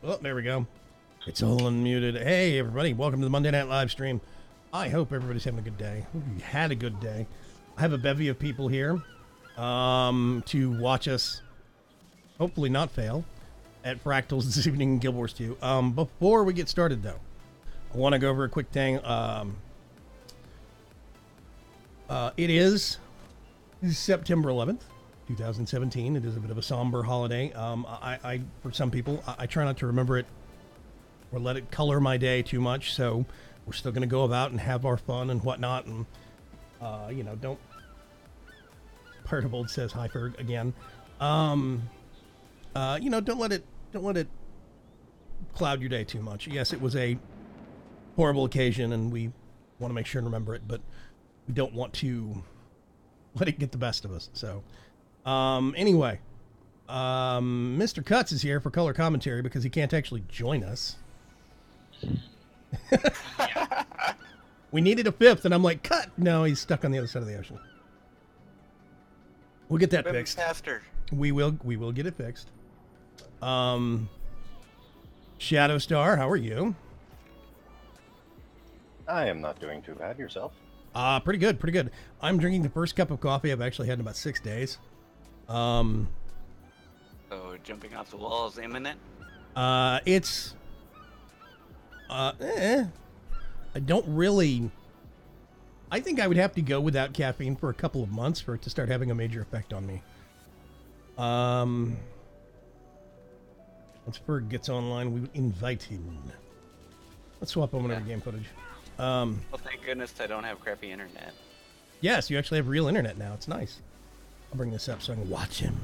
Oh, there we go. It's all unmuted. Hey, everybody. Welcome to the Monday Night Live stream. I hope everybody's having a good day. Hope you had a good day. I have a bevy of people here to watch us hopefully not fail at Fractals this evening in Guild Wars 2. Before we get started, though, I want to go over a quick thing. It is September 11th, 2017. It is a bit of a somber holiday. For some people, I try not to remember it or let it color my day too much, so we're still going to go about and have our fun and whatnot, and, don't... Part of Old says hi, Ferg, again. Don't let it cloud your day too much. Yes, it was a horrible occasion, and we want to make sure and remember it, but we don't want to let it get the best of us. So, anyway, Mr. Cuts is here for color commentary because he can't actually join us. We needed a fifth, and I'm like, cut! No, he's stuck on the other side of the ocean. We'll get that fixed. After. We will get it fixed. Shadow Star, how are you? I am not doing too bad. Yourself? Pretty good. I'm drinking the first cup of coffee I've actually had in about 6 days. So jumping off the wall is imminent? It's... I don't really... I think I would have to go without caffeine for a couple of months for it to start having a major effect on me. Once Ferg gets online, we invite him. Let's swap over to game footage. Well, thank goodness I don't have crappy internet. Yes, you actually have real internet now. It's nice. I'll bring this up so I can watch him.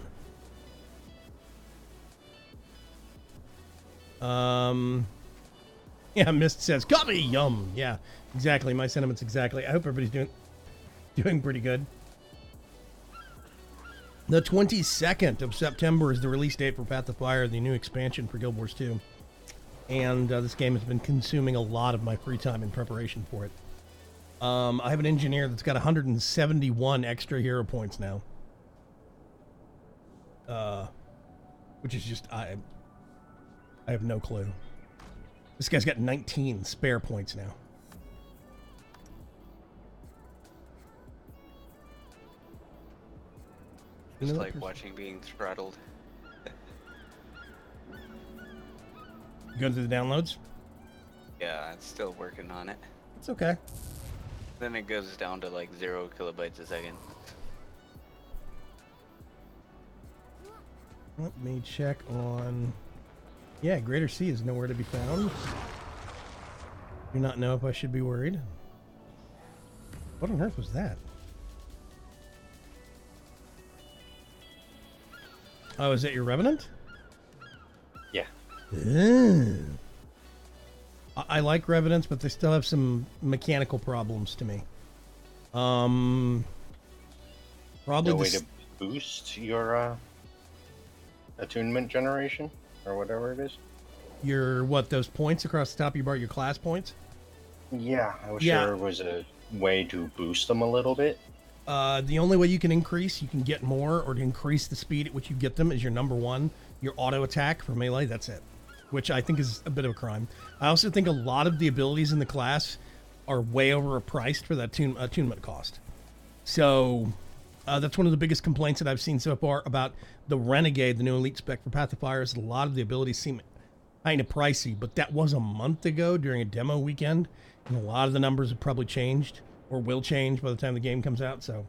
Yeah, Mist says, coffee, yum. Yeah, exactly. My sentiments exactly. I hope everybody's doing pretty good. The 22nd of September is the release date for Path of Fire, the new expansion for Guild Wars 2. And this game has been consuming a lot of my free time in preparation for it. I have an engineer that's got 171 extra hero points now. Which is just, I have no clue. This guy's got 19 spare points now. It's like watching being throttled. You going through the downloads? Yeah, it's still working on it. It's okay. Then it goes down to like 0 kilobytes a second. Let me check on... Yeah, Greater Sea is nowhere to be found. Do not know if I should be worried. What on earth was that? Oh, is that your Revenant? Yeah. I like Revenants, but they still have some mechanical problems to me. Probably No way to boost your attunement generation or whatever it is. Your those points across the top of your bar, your class points? Yeah, I was sure it was a way to boost them a little bit. The only way you can get more or to increase the speed at which you get them is your number one, your auto attack for melee. That's it, which I think is a bit of a crime. I also think a lot of the abilities in the class are way overpriced for that attunement cost. So that's one of the biggest complaints that I've seen so far about the Renegade, the new elite spec for Path of Fire, is a lot of the abilities seem kind of pricey, but that was a month ago during a demo weekend, and a lot of the numbers have probably changed or will change by the time the game comes out. So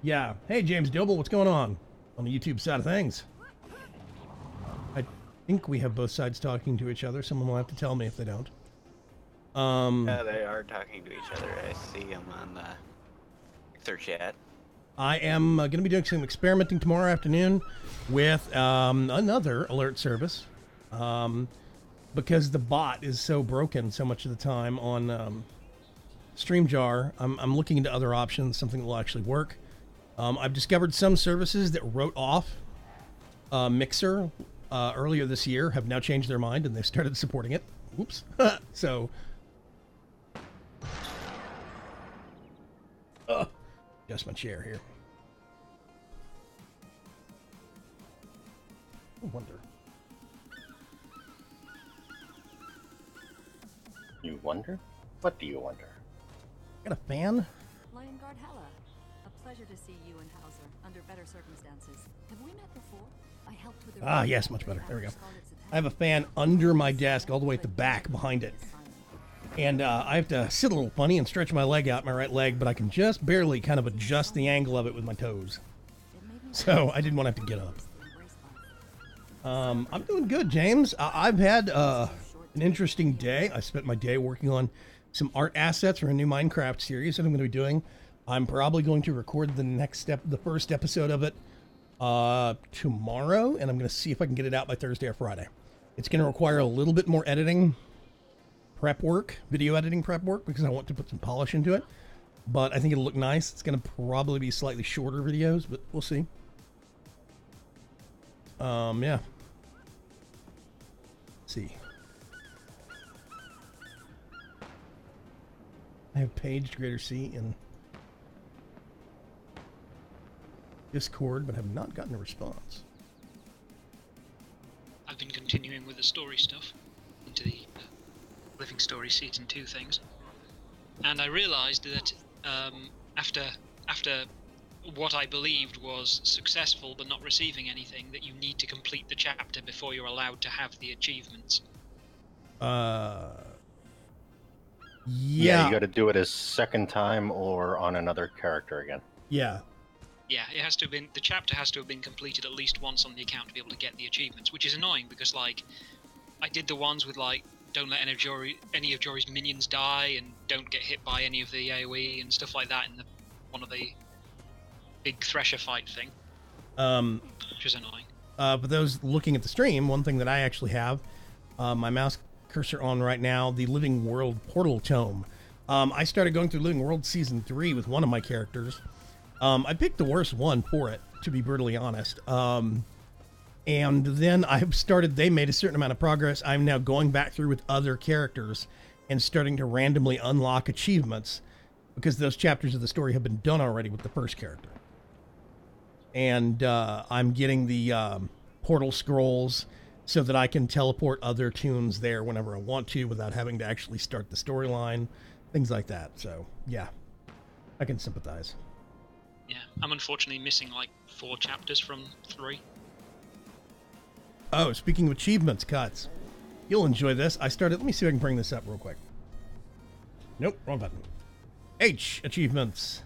yeah. Hey, James Doble, what's going on the YouTube side of things? I think we have both sides talking to each other. Someone will have to tell me if they don't. Yeah, they are talking to each other. I see them on their chat. I am going to be doing some experimenting tomorrow afternoon with another alert service because the bot is so broken so much of the time on StreamJar. I'm looking into other options, something that will actually work. I've discovered some services that wrote off Mixer earlier this year have now changed their mind and they've started supporting it. Oops. So... adjust my chair here. I wonder. You wonder? What do you wonder? Got a fan? Lion-Guard Hella. A pleasure to see you and Hauser under better circumstances. Have we met before? I helped with the Yes, much better. There we go. I have a fan under my desk, all the way at the back behind it. And I have to sit a little funny and stretch my leg out, my right leg, but I can just barely kind of adjust the angle of it with my toes. So I didn't want to have to get up. I'm doing good, James. I've had an interesting day. I spent my day working on some art assets for a new Minecraft series that I'm going to be doing. I'm probably going to record the first episode of it tomorrow, and I'm going to see if I can get it out by Thursday or Friday. It's going to require a little bit more editing prep work, video editing prep work, because I want to put some polish into it. But I think it'll look nice. It's going to probably be slightly shorter videos, but we'll see. Yeah. Let's see. I have paged Greater C in Discord, but have not gotten a response. I've been continuing with the story stuff into the Living Story Season 2 things, and I realised that after what I believed was successful but not receiving anything, that you need to complete the chapter before you're allowed to have the achievements. Yeah, you got to do it a second time or on another character again. Yeah. Yeah, it has to have been, the chapter has to have been completed at least once on the account to be able to get the achievements, which is annoying because, like, I did the ones with, like, don't let any of Jory's minions die and don't get hit by any of the AoE and stuff like that in one of the big Thresher fight thing, which is annoying. For those looking at the stream, one thing that I actually have my mouse cursor on right now, the Living World Portal Tome. I started going through Living World Season 3 with one of my characters. I picked the worst one for it, to be brutally honest. And then they made a certain amount of progress. I'm now going back through with other characters and starting to randomly unlock achievements because those chapters of the story have been done already with the first character. And I'm getting the portal scrolls so that I can teleport other tunes there whenever I want to without having to actually start the storyline, things like that. So, yeah, I can sympathize. Yeah, I'm unfortunately missing like 4 chapters from 3. Oh, speaking of achievements, Cuts, you'll enjoy this. Let me see if I can bring this up real quick. Nope, wrong button. H, achievements.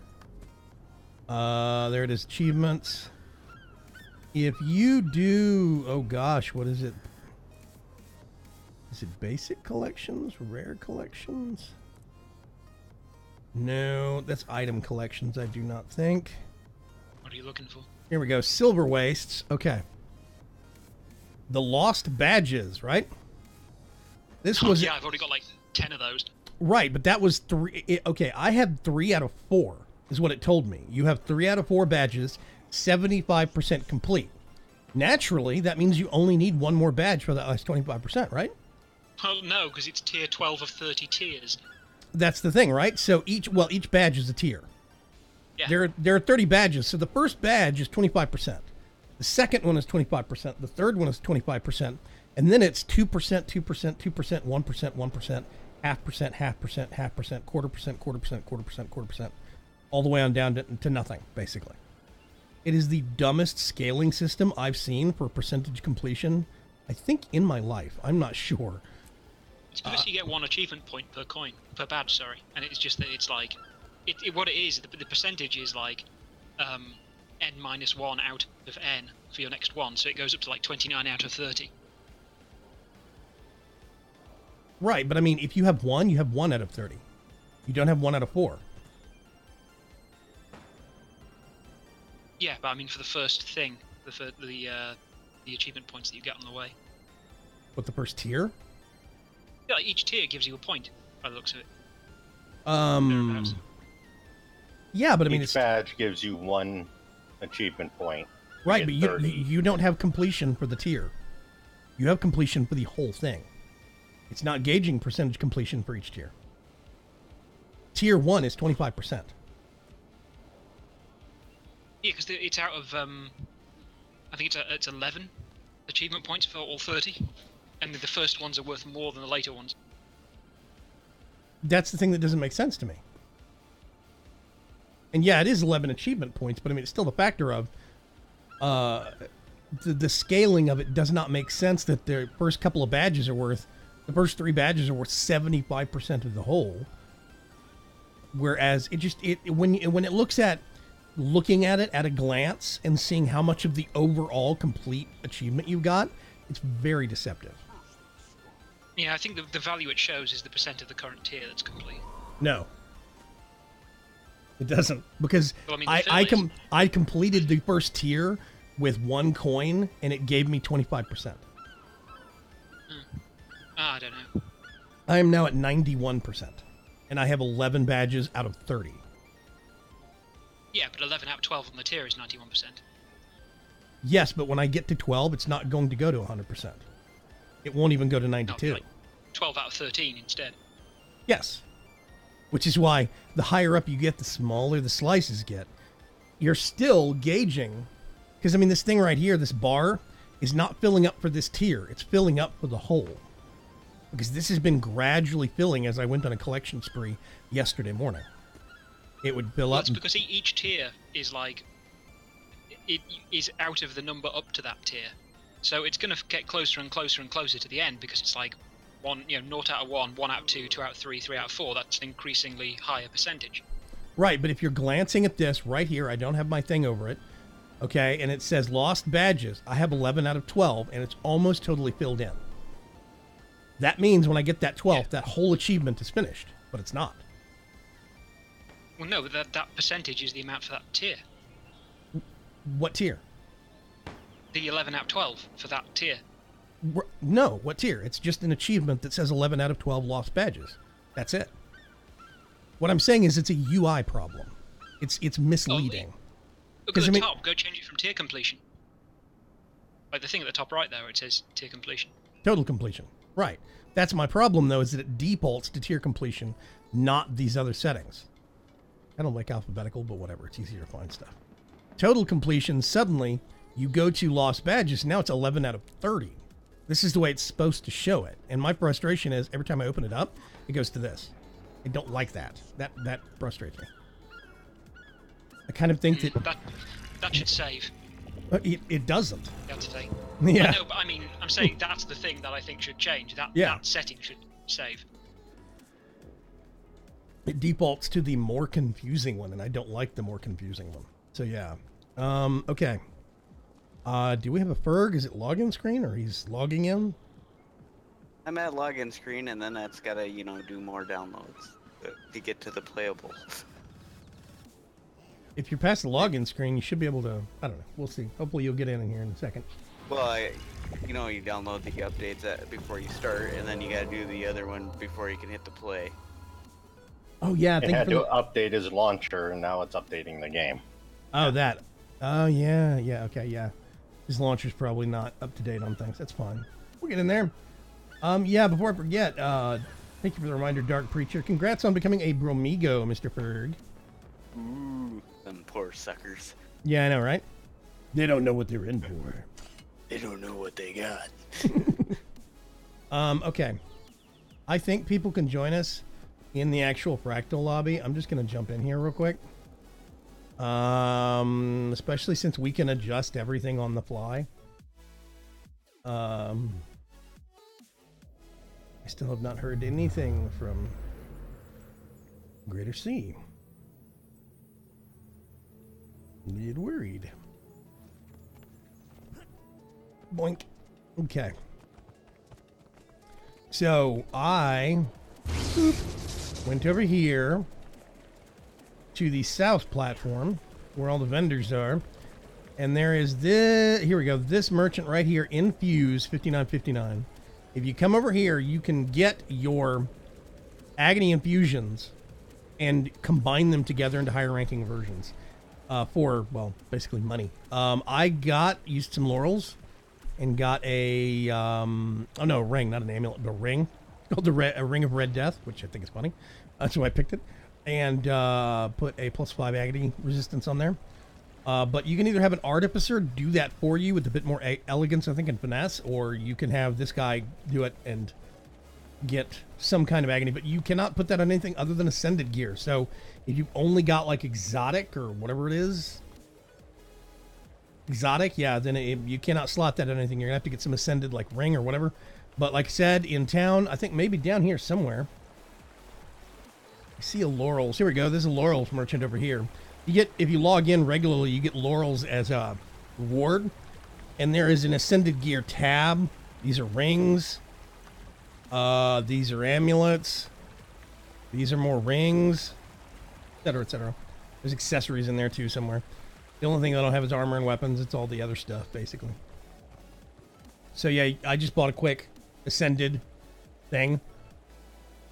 There it is, achievements. If you do, oh gosh, what is it? Is it basic collections, rare collections? No, that's item collections, I do not think. What are you looking for? Here we go, silver wastes. Okay. The lost badges, right? This was... Yeah, I've already got like 10 of those. Right, but that was 3... Okay, I had 3 out of 4, is what it told me. You have 3 out of 4 badges, 75% complete. Naturally, that means you only need 1 more badge for that last 25%, right? Well, no, because it's tier 12 of 30 tiers. That's the thing, right? So each badge is a tier. Yeah. There are 30 badges, so the first badge is 25%. The second one is 25%. The third one is 25%. And then it's 2%, 2%, 2%, 1%, 1%, half percent, quarter percent, all the way on down to nothing, basically. It is the dumbest scaling system I've seen for percentage completion, I think, in my life. I'm not sure. It's because you get 1 achievement point per badge, sorry. And it's just that it's like, what it is, the percentage is like, n-1 out of n for your next one, so it goes up to like 29 out of 30. Right, but I mean, if you have 1, you have 1 out of 30. You don't have 1 out of 4. Yeah, but I mean for the first thing, the achievement points that you get on the way. What, the first tier? Yeah, like each tier gives you a point, by the looks of it. Yeah, but I mean, each badge gives you 1 achievement point. Right, but you don't have completion for the tier. You have completion for the whole thing. It's not gauging percentage completion for each tier. Tier 1 is 25%. Yeah, because it's out of, I think it's 11 achievement points for all 30, and the first ones are worth more than the later ones. That's the thing that doesn't make sense to me. And yeah, it is 11 achievement points, but I mean, it's still the factor of the scaling of it does not make sense that the first couple of badges are worth, the first 3 badges are worth 75% of the whole. Whereas when it looking at it at a glance and seeing how much of the overall complete achievement you got, it's very deceptive. Yeah, I think the value it shows is the percent of the current tier that's complete. No. It doesn't, because well, I mean, I completed the first tier with 1 coin, and it gave me 25%. I don't know. I am now at 91%, and I have 11 badges out of 30. Yeah, but 11 out of 12 on the tier is 91%. Yes, but when I get to 12, it's not going to go to 100%. It won't even go to 92. No, like 12 out of 13 instead. Yes. Which is why the higher up you get, the smaller the slices get. You're still gauging, because I mean, this thing right here, this bar, is not filling up for this tier. It's filling up for the whole. Because this has been gradually filling as I went on a collection spree yesterday morning. It would fill up. That's because each tier is like, it is out of the number up to that tier. So it's going to get closer and closer and closer to the end, because it's like 0 out of 1, 1 out of 2, 2 out of 3, 3 out of 4. That's an increasingly higher percentage. Right, but if you're glancing at this right here, I don't have my thing over it, okay, and it says lost badges. I have 11 out of 12, and it's almost totally filled in. That means when I get that 12th, that whole achievement is finished, but it's not. Well, no, but that percentage is the amount for that tier. What tier? The 11 out of 12 for that tier. No, what tier? It's just an achievement that says 11 out of 12 lost badges. That's it. What I'm saying is it's a UI problem. It's misleading. Look at the top. Go change it from tier completion. Like the thing at the top right there where it says tier completion. Total completion. Right. That's my problem, though, is that it defaults to tier completion, not these other settings. I don't like alphabetical, but whatever. It's easier to find stuff. Total completion, suddenly, you go to lost badges, now it's 11 out of 30. This is the way it's supposed to show it. And my frustration is, every time I open it up, it goes to this. I don't like that. That frustrates me. I kind of think that should save. It doesn't. That's the thing. Yeah. I know, but I mean, I'm saying that's the thing that I think should change. That setting should save. It defaults to the more confusing one, and I don't like the more confusing one. So yeah. Okay. Do we have a Ferg? Is it login screen, or he's logging in? I'm at login screen, and then that's gotta, do more downloads to get to the playable. If you're past the login screen, you should be able to, I don't know, we'll see. Hopefully you'll get in here in a second. Well, you download the updates before you start, and then you gotta do the other one before you can hit the play. Oh yeah, It had to update his launcher, and now it's updating the game. Oh, that. Oh yeah, okay, yeah. His launcher's probably not up to date on things. That's fine. We'll get in there. Yeah, before I forget, thank you for the reminder, Dark Preacher. Congrats on becoming a Bromigo, Mr. Ferg. Ooh, them poor suckers. Yeah, I know, right? They don't know what they're in for. They don't know what they got. Okay. I think people can join us in the actual Fractal lobby. I'm just going to jump in here real quick. Especially since we can adjust everything on the fly. I still have not heard anything from Greater Sea. Get worried. Boink. Okay. So I went over here to the south platform where all the vendors are, and there is this, here we go, this merchant right here, Infuse 5959. If you come over here, you can get your agony infusions and combine them together into higher ranking versions for, well, basically money. I used some laurels and got a ring, not an amulet, but a ring called a Ring of Red Death, which I think is funny. That's why I picked it. And put a +5 agony resistance on there. But you can either have an artificer do that for you with a bit more elegance, I think, and finesse, or you can have this guy do it and get some kind of agony, but you cannot put that on anything other than ascended gear. So if you've only got like exotic or whatever it is, exotic, yeah, then you cannot slot that on anything. You're gonna have to get some ascended like ring or whatever. But like I said, in town, I think maybe down here somewhere, I see a laurels. Here we go. There's a laurels merchant over here. You get, if you log in regularly, you get laurels as a reward, and there is an ascended gear tab. These are rings. These are amulets. These are more rings, etc., etc. There's accessories in there too somewhere. The only thing I don't have is armor and weapons. It's all the other stuff, basically. So yeah, I just bought a quick ascended thing.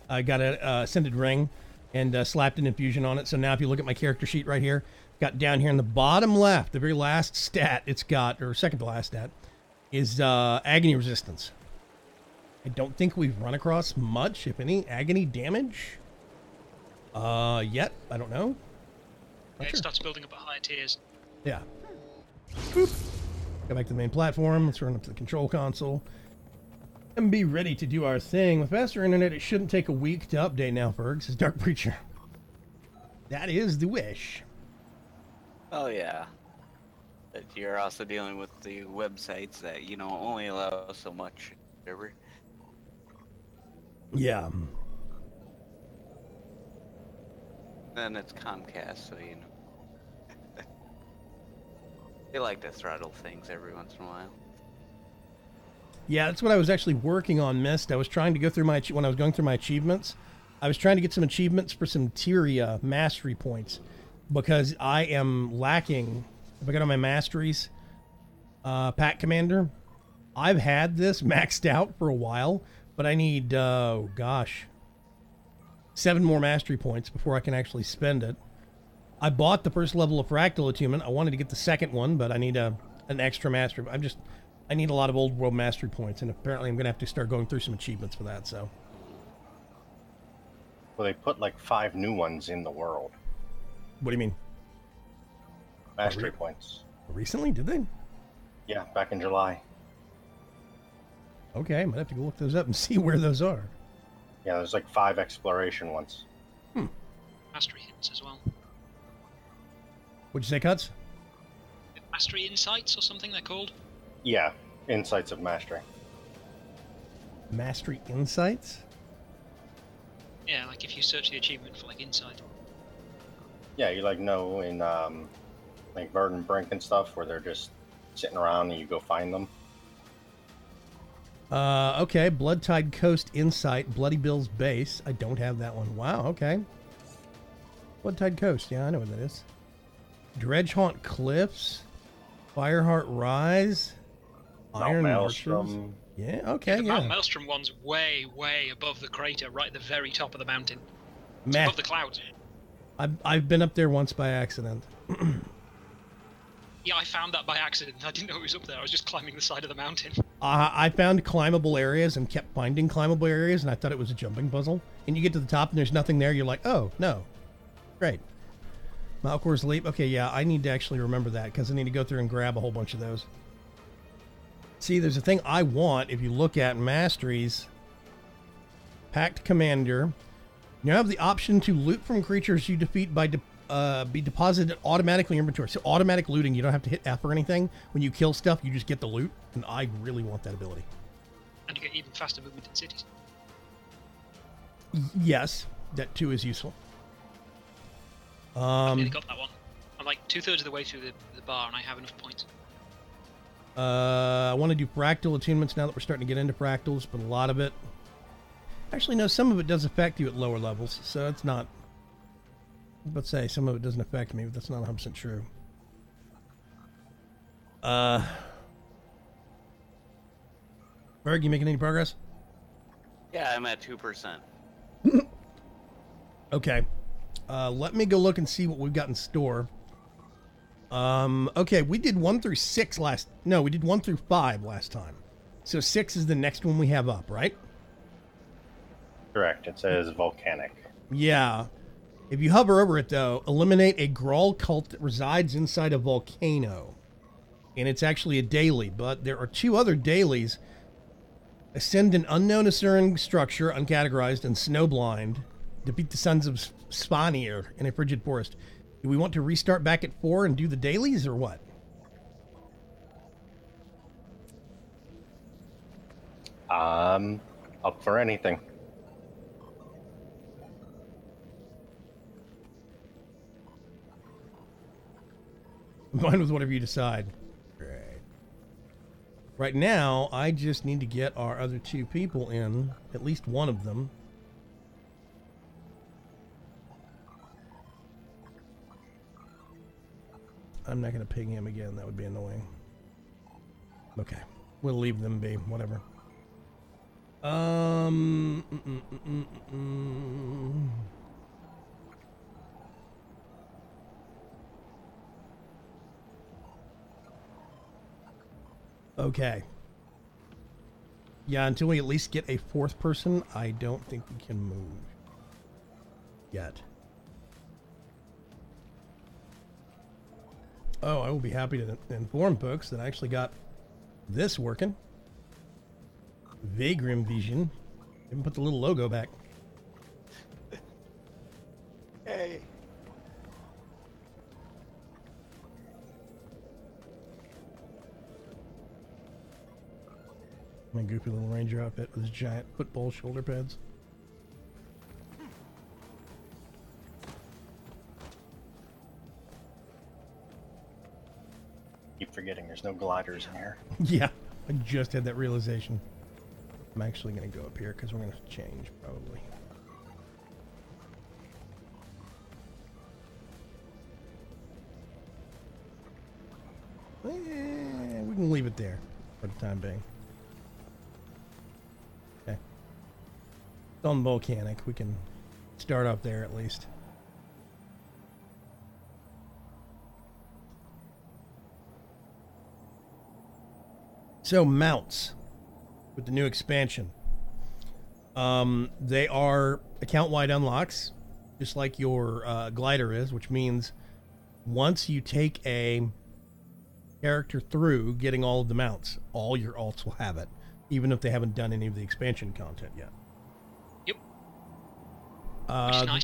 I got a ascended ring and slapped an infusion on it. So now if you look at my character sheet right here, got down here in the bottom left, the very last stat it's got, or second to last stat, is agony resistance. I don't think we've run across much, if any, agony damage yet. I don't know. Yeah, it starts building up at higher tiers. Yeah. Boop. Go back to the main platform. Let's run up to the control console and be ready to do our thing. With faster internet, it shouldn't take a week to update now, Ferg, says Dark Preacher. That is the wish. Oh yeah. But you're also dealing with the websites that, you know, only allow so much. Whatever. Yeah. Then it's Comcast, so you know. They like to throttle things every once in a while. Yeah, that's what I was actually working on, Mist. I was trying to go through when I was going through my achievements, I was trying to get some achievements for some Tyria mastery points, because I am lacking. If I go to my masteries, Pack Commander, I've had this maxed out for a while, but I need, oh gosh, 7 more mastery points before I can actually spend it. I bought the first level of Fractal attunement. I wanted to get the second one, but I need an extra mastery. I need a lot of old world mastery points, and apparently I'm going to have to start going through some achievements for that, so. Well, they put like 5 new ones in the world. What do you mean? Mastery points. Recently? Did they? Yeah, back in July. Okay, I might have to go look those up and see where those are. Yeah, there's like 5 exploration ones. Mastery hints as well. What'd you say, Cuts? Mastery insights or something they're called? Yeah, insights of mastery. Mastery insights? Yeah, like if you search the achievement for like insight. Yeah, you like know in like Bird and Brink and stuff where they're just sitting around and you go find them. Okay, Bloodtide Coast Insight, Bloody Bill's Base. I don't have that one. Wow, okay. Bloodtide Coast, yeah, I know what that is. Dredgehaunt Cliffs, Fireheart Rise, Iron Marshes. Yeah, okay, the yeah. Mount Maelstrom one's way, way above the crater, right at the very top of the mountain. It's Matt, above the clouds. I've been up there once by accident. Yeah, I found that by accident. I didn't know it was up there. I was just climbing the side of the mountain. I found climbable areas and kept finding climbable areas, and I thought it was a jumping puzzle. And you get to the top and there's nothing there. You're like, oh, no. Great. Malcor's Leap. Okay, yeah, I need to actually remember that because I need to go through and grab a whole bunch of those. See, there's a thing I want. If you look at Masteries, Pact Commander, you have the option to loot from creatures you defeat by be deposited automatically in inventory. So automatic looting, you don't have to hit F or anything. When you kill stuff, you just get the loot, and I really want that ability. And you get even faster movement in cities. Yes, that too is useful. I nearly got that one. I'm like 2/3 of the way through the bar, and I have enough points. I want to do fractal attunements now that we're starting to get into fractals, but a lot of it... Actually, no, some of it does affect you at lower levels, so it's not... Let's say some of it doesn't affect me, but that's not 100% true. Berg, you making any progress? Yeah, I'm at 2%. Okay. Let me go look and see what we've got in store. Okay, we did 1 through 6 last... No, we did 1 through 5 last time. So 6 is the next one we have up, right? Correct. It says volcanic. Yeah. If you hover over it, though, eliminate a Grawl cult that resides inside a volcano. And it's actually a daily, but there are 2 other dailies. Ascend an unknown ascending structure, uncategorized and snowblind. Defeat the sons of Spanir in a frigid forest. Do we want to restart back at 4 and do the dailies or what? Up for anything. I'm fine with whatever you decide. Right now, I just need to get our other 2 people in, at least one of them. I'm not going to ping him again. That would be annoying. Okay. We'll leave them be. Whatever. Okay. Yeah, until we at least get a 4th person, I don't think we can move. Yet. Oh, I will be happy to inform folks that I actually got this working. Vagrim Vision. Even put the little logo back. Hey. My goofy little ranger outfit with his giant football shoulder pads. Keep forgetting there's no gliders in here. Yeah, I just had that realization. I'm actually going to go up here because we're going to change, probably. We can leave it there for the time being. Okay. It's on volcanic. We can start up there at least. So, mounts with the new expansion. They are account-wide unlocks, just like your glider is, which means once you take a character through getting all of the mounts, all your alts will have it, even if they haven't done any of the expansion content yet. Yep. Which is nice.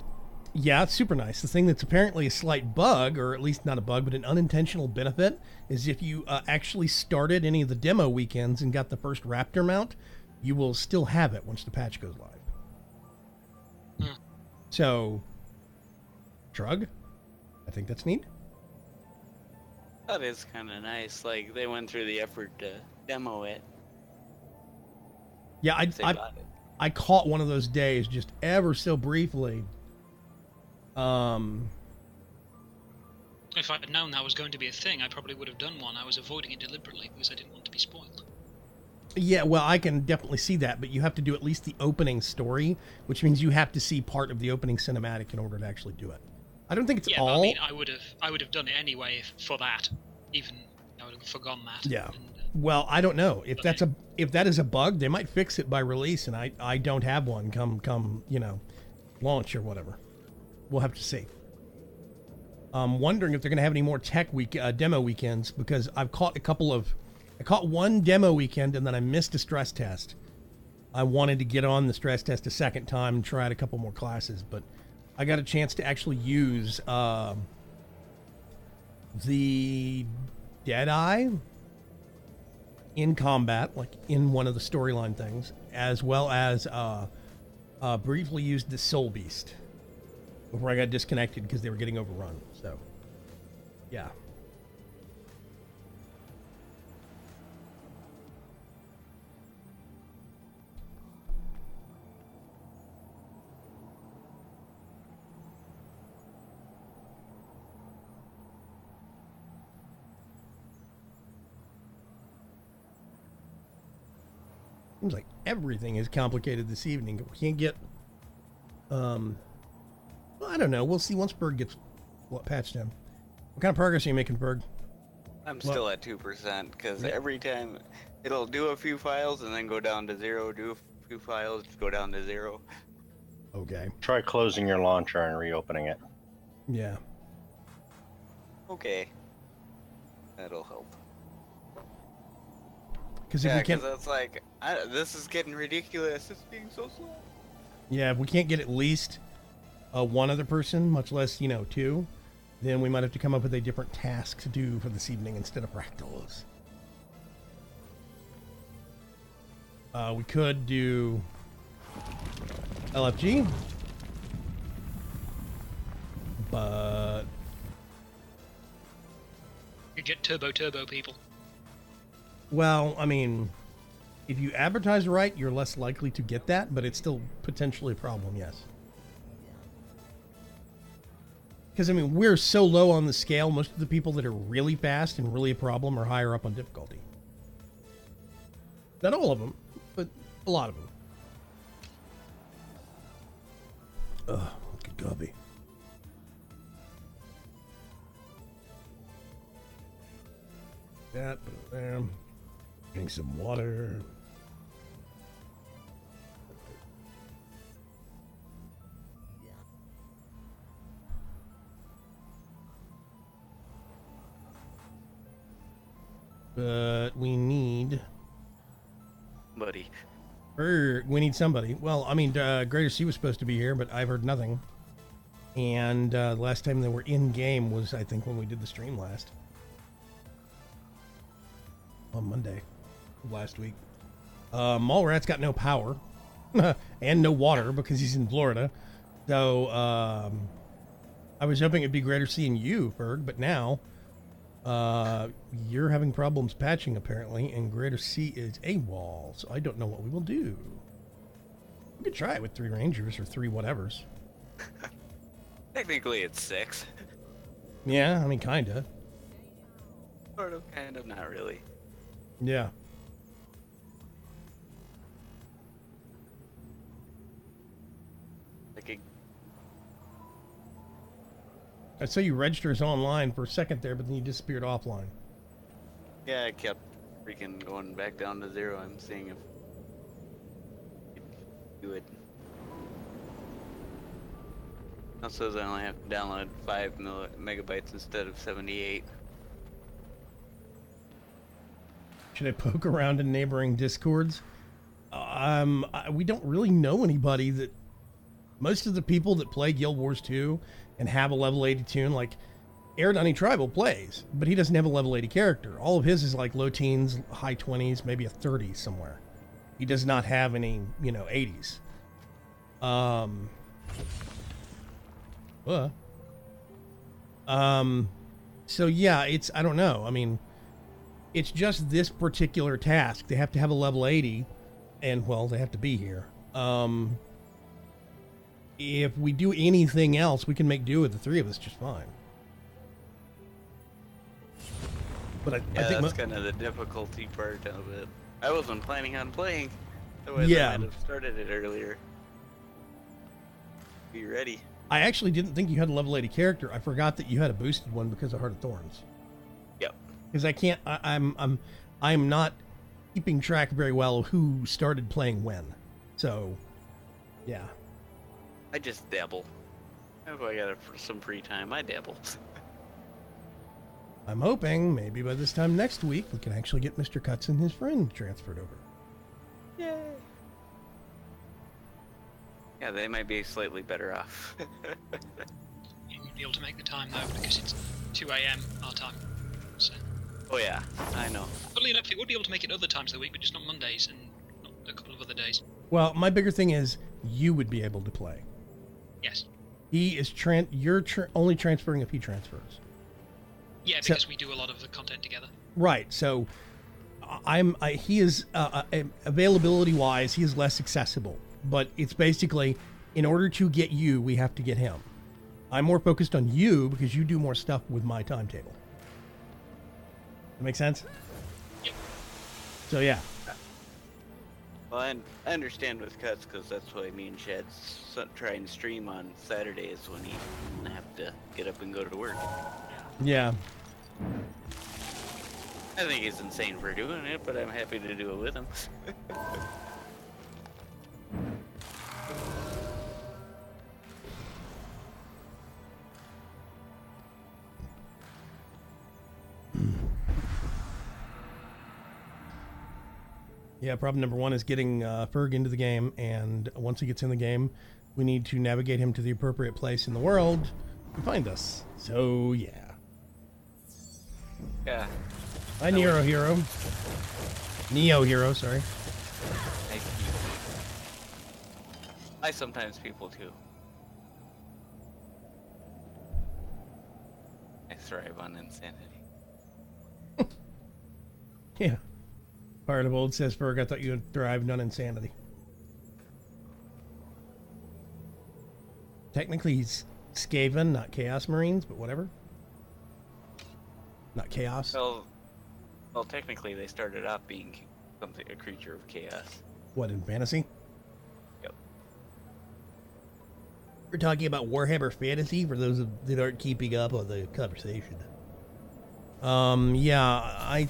Yeah, it's super nice. The thing that's apparently a slight bug, or at least not a bug, but an unintentional benefit, is if you actually started any of the demo weekends and got the first Raptor mount, you will still have it once the patch goes live. So, shrug. I think that's neat. That is kind of nice. Like, they went through the effort to demo it. Yeah, I caught one of those days just ever so briefly. If I'd known that was going to be a thing, I probably would have done one. I was avoiding it deliberately because I didn't want to be spoiled. Yeah, well, I can definitely see that, but you have to do at least the opening story, which means you have to see part of the opening cinematic in order to actually do it. I don't think it's all. I mean, I would have done it anyway for that. Even I would have forgone that. Yeah. And, well, I don't know if that is a bug. They might fix it by release, and I don't have one come launch or whatever. We'll have to see. I'm wondering if they're going to have any more tech week demo weekends, because I've caught I caught one demo weekend and then I missed a stress test. I wanted to get on the stress test a second time and try out a couple more classes, but I got a chance to actually use the Deadeye in combat, like in one of the storyline things, as well as briefly used the Soul Beast before I got disconnected because they were getting overrun. So, yeah. Seems like everything is complicated this evening. We can't get, well, I don't know. We'll see once Berg gets patched in. What kind of progress are you making, Berg? I'm still at 2% because every time it'll do a few files and then go down to 0, do a few files, go down to 0. Okay. Try closing your launcher and reopening it. Yeah. Okay. That'll help. Because Yeah, if we because can, it's like, This is getting ridiculous. It's being so slow. Yeah, if we can't get at least one other person, much less, two, then we might have to come up with a different task to do for this evening instead of fractals. We could do LFG, but You get turbo people. well, I mean, if you advertise right, you're less likely to get that, but it's still potentially a problem, yes. Because, I mean, we're so low on the scale, most of the people that are really fast and really a problem are higher up on difficulty. Not all of them, but a lot of them. Ugh, good gubby. That, put it there. Drink some water. But we need... Buddy. We need somebody. Well, I mean, Greater Sea was supposed to be here, but I've heard nothing. And the last time they were in-game was, I think, when we did the stream last. On Monday of last week. Mallrat's got no power. And no water, because he's in Florida. So, I was hoping it'd be Greater Sea and you, Ferg, but now... you're having problems patching apparently, and Greater Sea is AWOL, so I don't know what we will do. We could try it with 3 Rangers or 3 whatevers. Technically, it's 6. Yeah, I mean, kinda. Sort of, kind of, not really. Yeah. Like I saw you register as online for a second there, but then you disappeared offline. yeah, I kept freaking going back down to 0. I'm seeing if do it. It says I only have to download 5 megabytes instead of 78. Should I poke around in neighboring discords? We don't really know anybody that... Most of the people that play Guild Wars 2 and have a level 80 tune, like Aerodani Tribal plays, but he doesn't have a level 80 character. All of his is like low teens, high 20s, maybe a 30 somewhere. He does not have any, 80s. So yeah, I don't know. I mean, it's just this particular task. They have to have a level 80, and, well, they have to be here. If we do anything else, we can make do with the 3 of us just fine. But I think that's kind of the difficulty part of it. I wasn't planning on playing. Otherwise Yeah. I might have started it earlier. Be ready. I actually didn't think you had a level 80 character. I forgot that you had a boosted one because of Heart of Thorns. Yep. Because I can't. I'm not keeping track very well of who started playing when. So, yeah. I just dabble. If I got some free time, I dabble. I'm hoping maybe by this time next week we can actually get Mr. Cuts and his friend transferred over. Yay! Yeah, they might be slightly better off. You won't be able to make the time though because it's 2 a.m. our time. So. Oh yeah, I know. Funnily enough, it would be able to make it other times of the week, but just not Mondays and not a couple of other days. Well, my bigger thing is you would be able to play. Yes. He is you're only transferring if he transfers. Yeah, because we do a lot of the content together. Right. So he is availability wise, he is less accessible. But it's basically, in order to get you, we have to get him. I'm more focused on you because you do more stuff with my timetable. That make sense? Yep. So yeah. Well, I understand with Cuts because that's why me and Chad try and stream on Saturdays when he doesn't have to get up and go to work. Yeah. I think he's insane for doing it, but I'm happy to do it with him. Yeah, problem number one is getting Ferg into the game, and once he gets in the game, we need to navigate him to the appropriate place in the world to find us. So, yeah. Yeah. Hi, Neo Hero. Neo Hero, sorry. I sometimes people too. I thrive on insanity. Yeah. Part of old says Ferg, I thought you had thrived on insanity. Technically, he's Skaven, not Chaos Marines, but whatever. Not Chaos. Well, technically, they started out being something, a creature of chaos. What, in fantasy? Yep. We're talking about Warhammer Fantasy for those that aren't keeping up on the conversation. Yeah,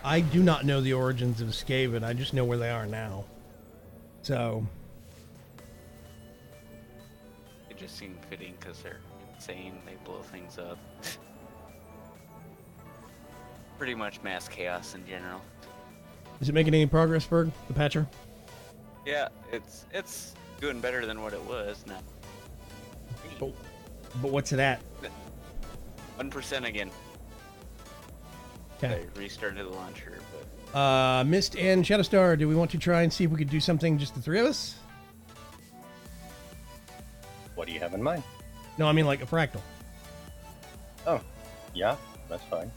I do not know the origins of Skaven. I just know where they are now. So, It just seemed fitting because they're insane. They blow things up. Pretty much mass chaos in general. is it making any progress, Ferg, the patcher? Yeah, it's doing better than what it was now. But what's it at? 1% again. Okay. I restarted the launcher, but Mist and Shadowstar, do we want to try and see if we could do something just the three of us? What do you have in mind? No, I mean like a fractal. Oh, yeah, that's fine.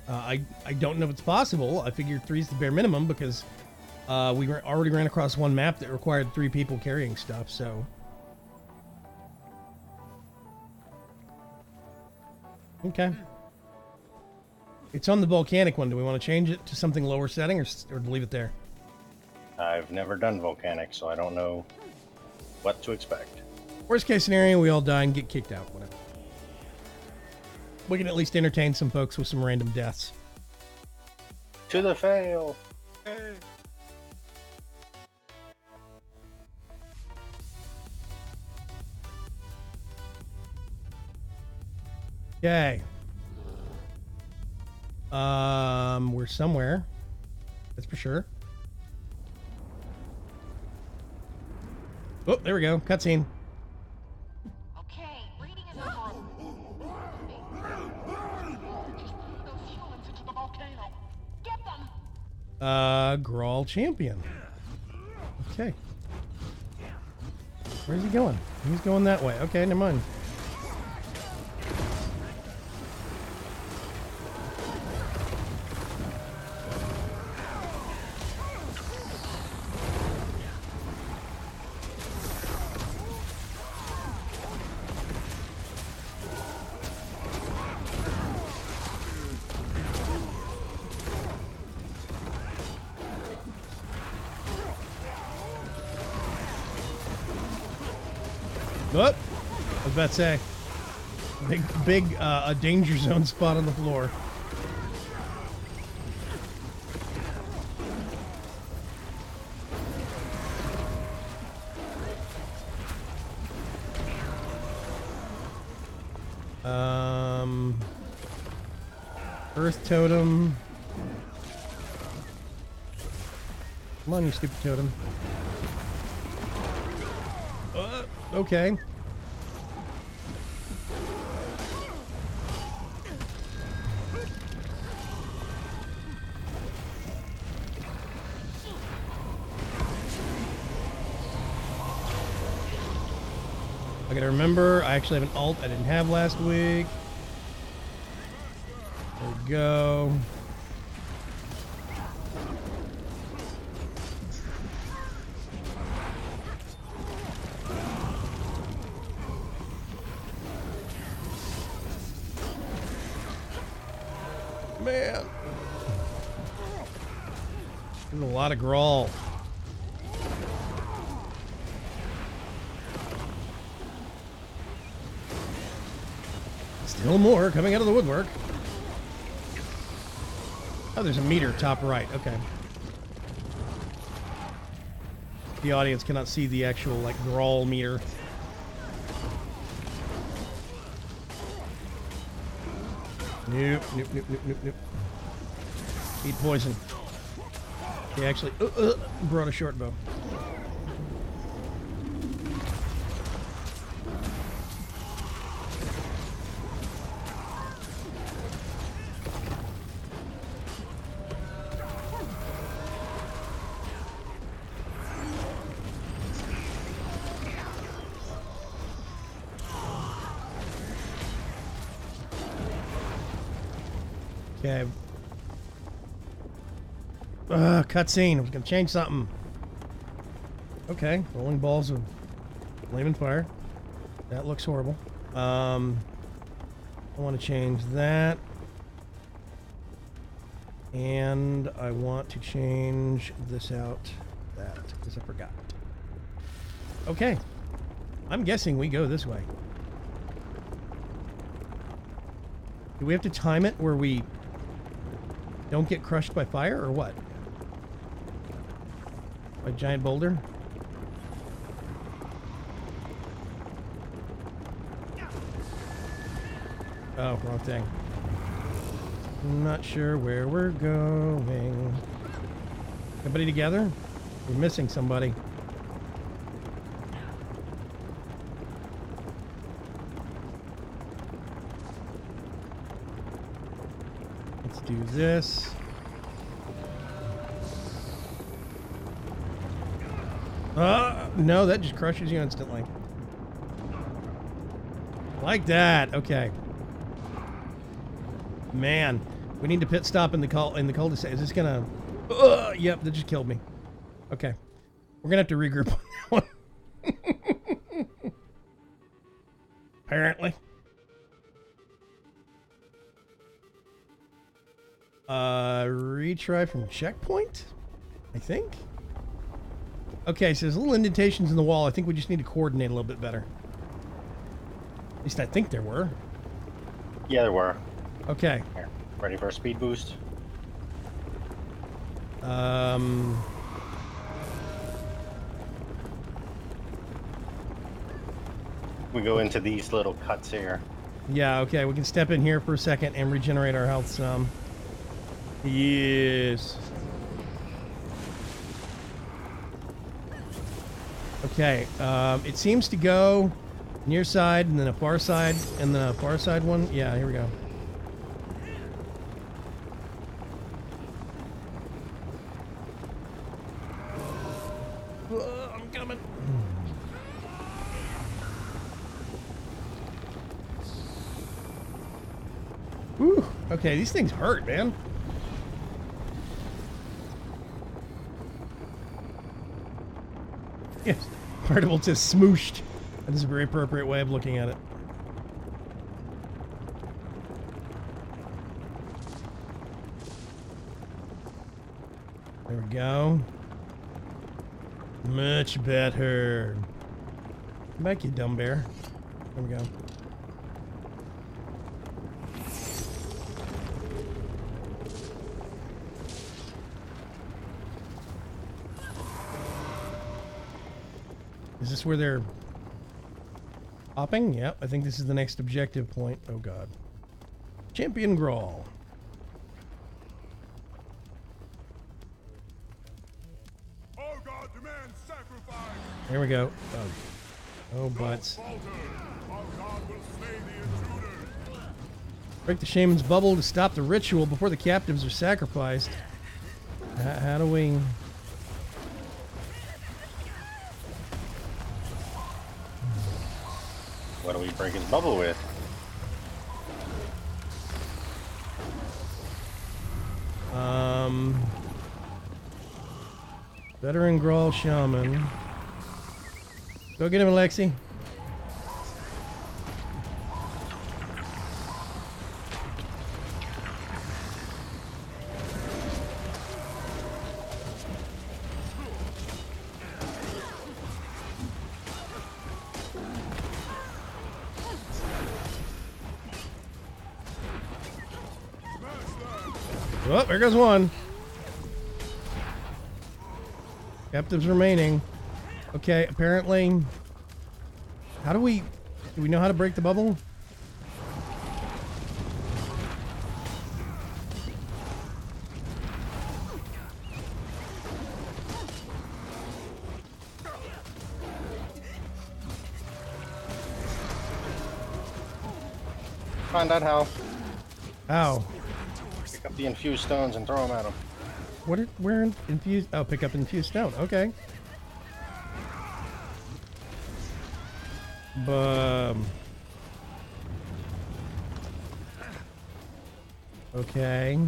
I don't know if it's possible. I figure three's the bare minimum because we already ran across one map that required 3 people carrying stuff, so... Okay. It's on the volcanic one. Do we want to change it to something lower setting or leave it there? I've never done volcanic, so I don't know what to expect. Worst case scenario, we all die and get kicked out. Whatever. We can at least entertain some folks with some random deaths. To the fail! Okay. We're somewhere. That's for sure. Oh, there we go. Cutscene. Okay, reading a number of... those humans into the volcano. Get them! Grawl Champion. Okay. Where's he going? He's going that way. Okay, never mind. What? I was about to say, big a danger zone spot on the floor. Earth totem. Come on, you stupid totem. Okay. I gotta remember, I actually have an alt I didn't have last week. There we go. Man. There's a lot of Grawl. Still more coming out of the woodwork. Oh, there's a meter top right. Okay. The audience cannot see the actual, like, Grawl meter. Nope, nope, nope, nope, nope, nope. Eat poison. He actually brought a short bow. Okay. Cutscene. I was gonna change something. Okay, rolling balls of flaming fire. That looks horrible. I want to change that. And I want to change this out. That, because I forgot. Okay. I'm guessing we go this way. Do we have to time it where we don't get crushed by fire, or what? By giant boulder? Oh, wrong thing. I'm not sure where we're going. Everybody together? We're missing somebody. Let's do this. No, that just crushes you instantly. Like that. Okay. Man, we need to pit stop in the cul-de-sac. Is this gonna? Yep, that just killed me. Okay, we're gonna have to regroup on that one. Apparently. Retry from checkpoint, I think. Okay, so there's little indentations in the wall. I think we just need to coordinate a little bit better. At least I think there were. Yeah, there were. Okay. Here, ready for a speed boost? We go into these little cuts here. Yeah, okay, we can step in here for a second and regenerate our health some. Yes. Okay, it seems to go near side and then a far side and then a far side one. Yeah, here we go. I'm coming. Whew. Okay, these things hurt, man. Yes, Partible just smooshed. That is a very appropriate way of looking at it. There we go. Much better. Come back, you dumb bear. There we go. Is this where they're hopping? Yep, I think this is the next objective point. Oh god. Champion Grawl. All God demands sacrifice. There we go. Oh butts. Our God will slay the intruders. Break the shaman's bubble to stop the ritual before the captives are sacrificed. How do we... What do we break his bubble with? Veteran Grawl Shaman. Go get him, Alexi. Oh, there goes one. Captives remaining. Okay, apparently... How do we know how to break the bubble? Find out how. Ow. Pick up the infused stones and throw them at him. Where infused? Oh, pick up infused stone. Okay. Okay.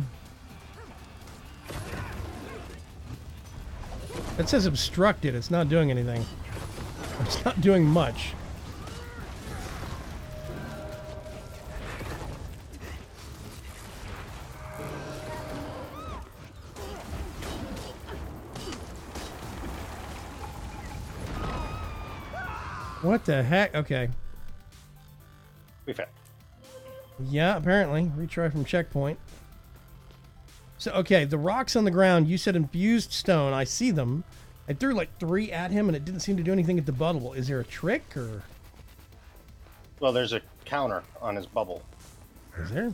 It says obstructed. It's not doing anything. It's not doing much. What the heck? Okay. We failed. Yeah, apparently. Retry from checkpoint. So, okay, the rocks on the ground, you said infused stone. I see them. I threw like 3 at him, and it didn't seem to do anything at the bubble. Is there a trick, or...? Well, there's a counter on his bubble. Is there?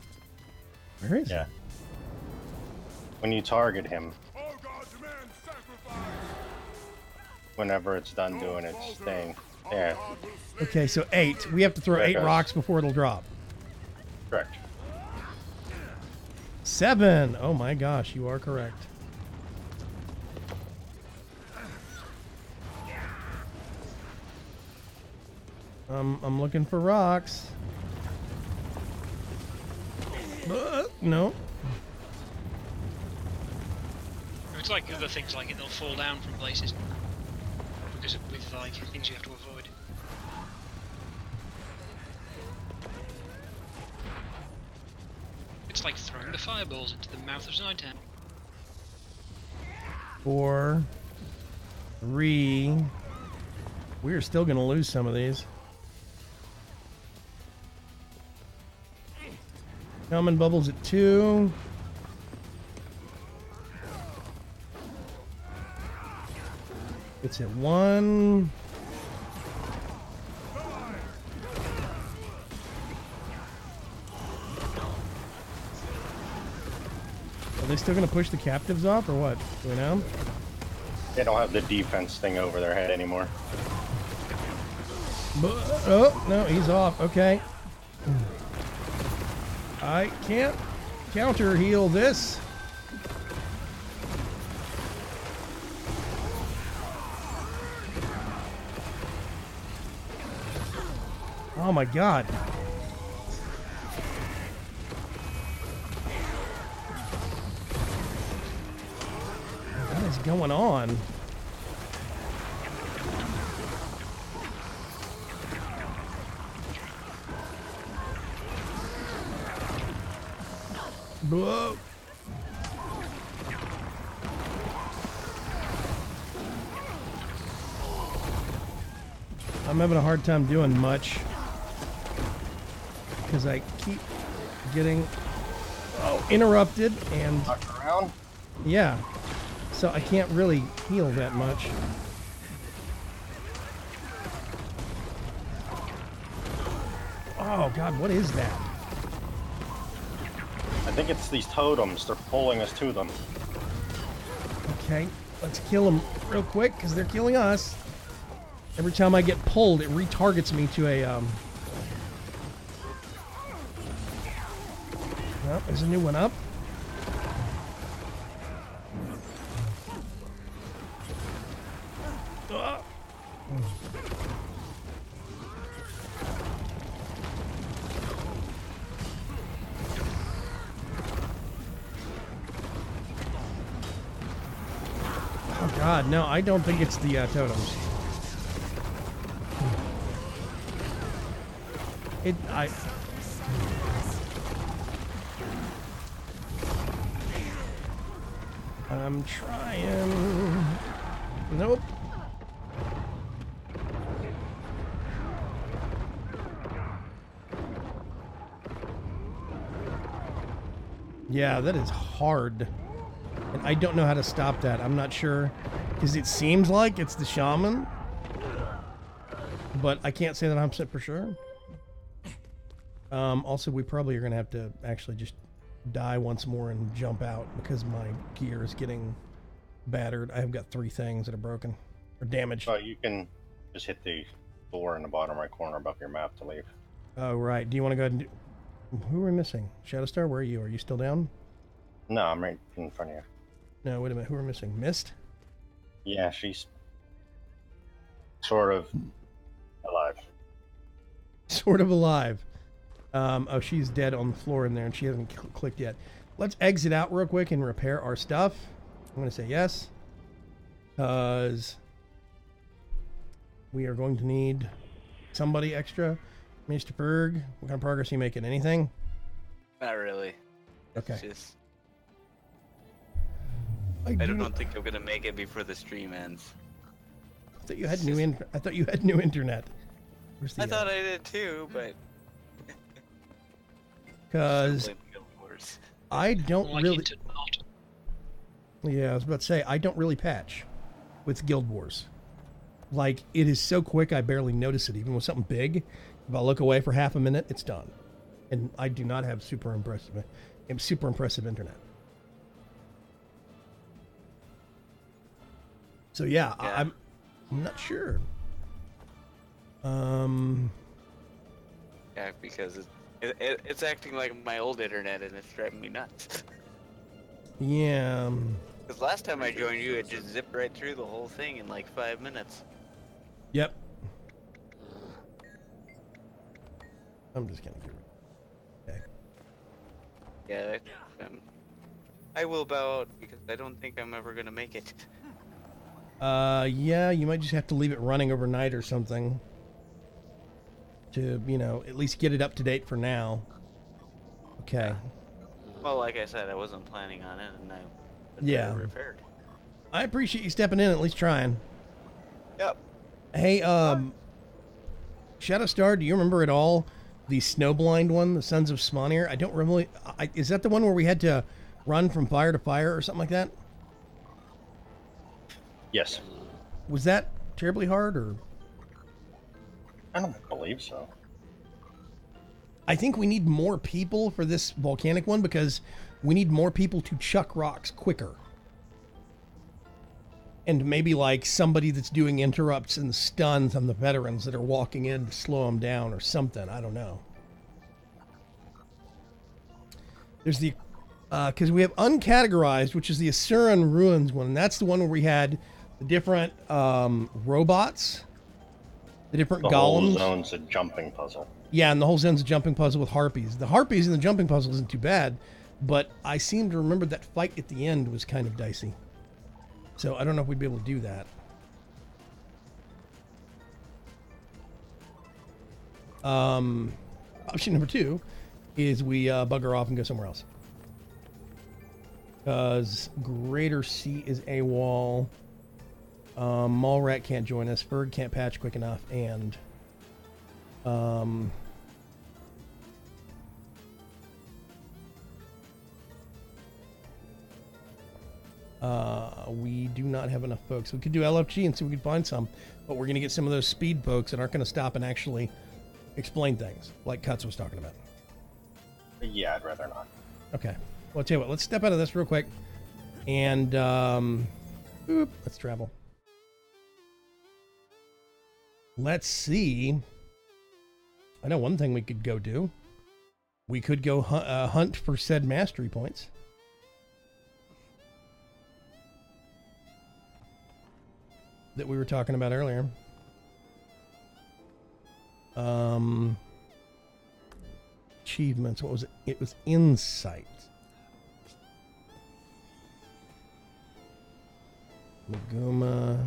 Where is it? When you target him, All God demands sacrifice. whenever it's done doing its thing. There. Okay, so 8. We have to throw There it 8 goes. rocks before it'll drop. Correct. 7. Oh my gosh, you are correct. I'm looking for rocks. No. It's like other things like it, they'll fall down from places. Because of, with like things you have to avoid. It's like throwing the fireballs into the mouth of Zytan. 4. 3. We're still gonna lose some of these. Common bubbles at 2. It's at 1. Are they still gonna push the captives off, or what? Do we know? They don't have the defense thing over their head anymore. Oh, no, he's off. Okay. I can't counter heal this. Oh my god. What is going on? Whoa. I'm having a hard time doing much because I keep getting interrupted and Knocked around? yeah, so I can't really heal that much. Oh god, what is that? I think it's these totems. They're pulling us to them. Okay, let's kill them real quick because they're killing us. Every time I get pulled, it retargets me to a Oh, there's a new one up. Ah. Oh god, no, I don't think it's the totems. I'm trying. Nope. Yeah, that is hard. And I don't know how to stop that. I'm not sure. Because it seems like it's the shaman. But I can't say that I'm 100% for sure. Also, we probably are going to have to actually just die once more and jump out because my gear is getting battered. I've got 3 things that are broken or damaged. Oh, you can just hit the door in the bottom right corner above your map to leave. Oh, right. Do you want to go ahead and do... Who are we missing? Shadowstar, where are you? Are you still down? No, I'm right in front of you. No, wait a minute. Who are we missing? Mist? Yeah, she's sort of alive. Sort of alive. Oh, she's dead on the floor in there, and she hasn't clicked yet. Let's exit out real quick and repair our stuff. I'm going to say yes. Because we are going to need somebody extra. Mr. Berg, what kind of progress are you making? Anything? Not really. Okay. It's just, I don't think I'm gonna make it before the stream ends. I thought you had I thought you had new internet. Where's the, I thought I did too, but because I don't like really. it to not. Yeah, I was about to say I don't really patch with Guild Wars. Like it is so quick, I barely notice it. Even with something big, if I look away for half a minute, it's done. And I do not have super impressive internet. So yeah. I'm not sure. Yeah, because it's acting like my old internet and it's driving me nuts. Yeah. Because last time I joined you, it just zipped right through the whole thing in like 5 minutes. Yep. I'm just gonna give it. Okay. Yeah, I will bow out because I don't think I'm ever gonna make it. Yeah, you might just have to leave it running overnight or something. To, at least get it up to date for now. Okay. Well, like I said, I wasn't planning on it, and I repaired. I appreciate you stepping in, at least trying. Yep. Hey, Shadowstar, do you remember at all the snowblind one, the Sons of Smonir? I don't really. Is that the one where we had to run from fire to fire or something like that? Yes. Was that terribly hard, or? I don't believe so. I think we need more people for this volcanic one because we need more people to chuck rocks quicker. And maybe like somebody that's doing interrupts and stuns on the veterans that are walking in to slow them down or something. I don't know. There's the, because we have uncategorized, which is the Asuran Ruins one. And that's the one where we had the different robots. The different golems. The whole zone's a jumping puzzle. Yeah, and the whole zone's a jumping puzzle with harpies. The harpies in the jumping puzzle isn't too bad, but I seem to remember that fight at the end was kind of dicey. So I don't know if we'd be able to do that. Option number 2 is we bugger off and go somewhere else. Because Greater Sea is AWOL. Mallrat can't join us. Ferg can't patch quick enough, and we do not have enough folks. We could do LFG and see if we could find some, but we're going to get some of those speed folks that aren't going to stop and actually explain things, like Cuts was talking about. Yeah, I'd rather not. Okay. Well, I'll tell you what. Let's step out of this real quick, and let's travel. Let's see. I know one thing we could go do. We could go hunt for said mastery points. That we were talking about earlier. Achievements. What was it? It was insight. Maguma.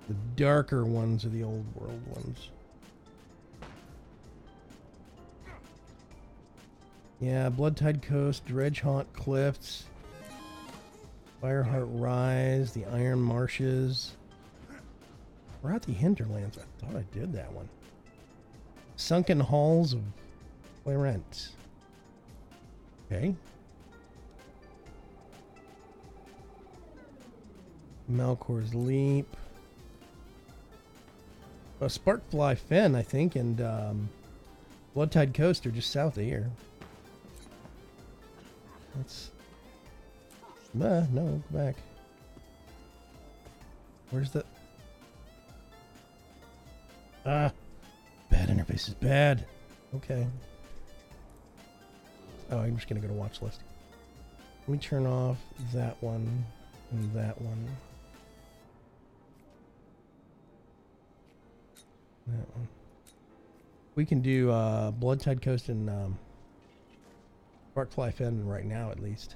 The darker ones are the old world ones. Yeah, Bloodtide Coast, Dredgehaunt Cliffs, Fireheart Rise, the Iron Marshes. We're at the Hinterlands. I thought I did that one. Sunken Halls of Clarent. Okay. Malcor's Leap. Sparkfly Fen, I think, and Bloodtide Coast are just south of here. Let's... no, go back. Where's the... bad interface is bad. Okay. Oh, I'm just gonna go to watch list. Let me turn off that one and that one. That one. We can do Blood Tide Coast and Sparkfly Fen right now, at least.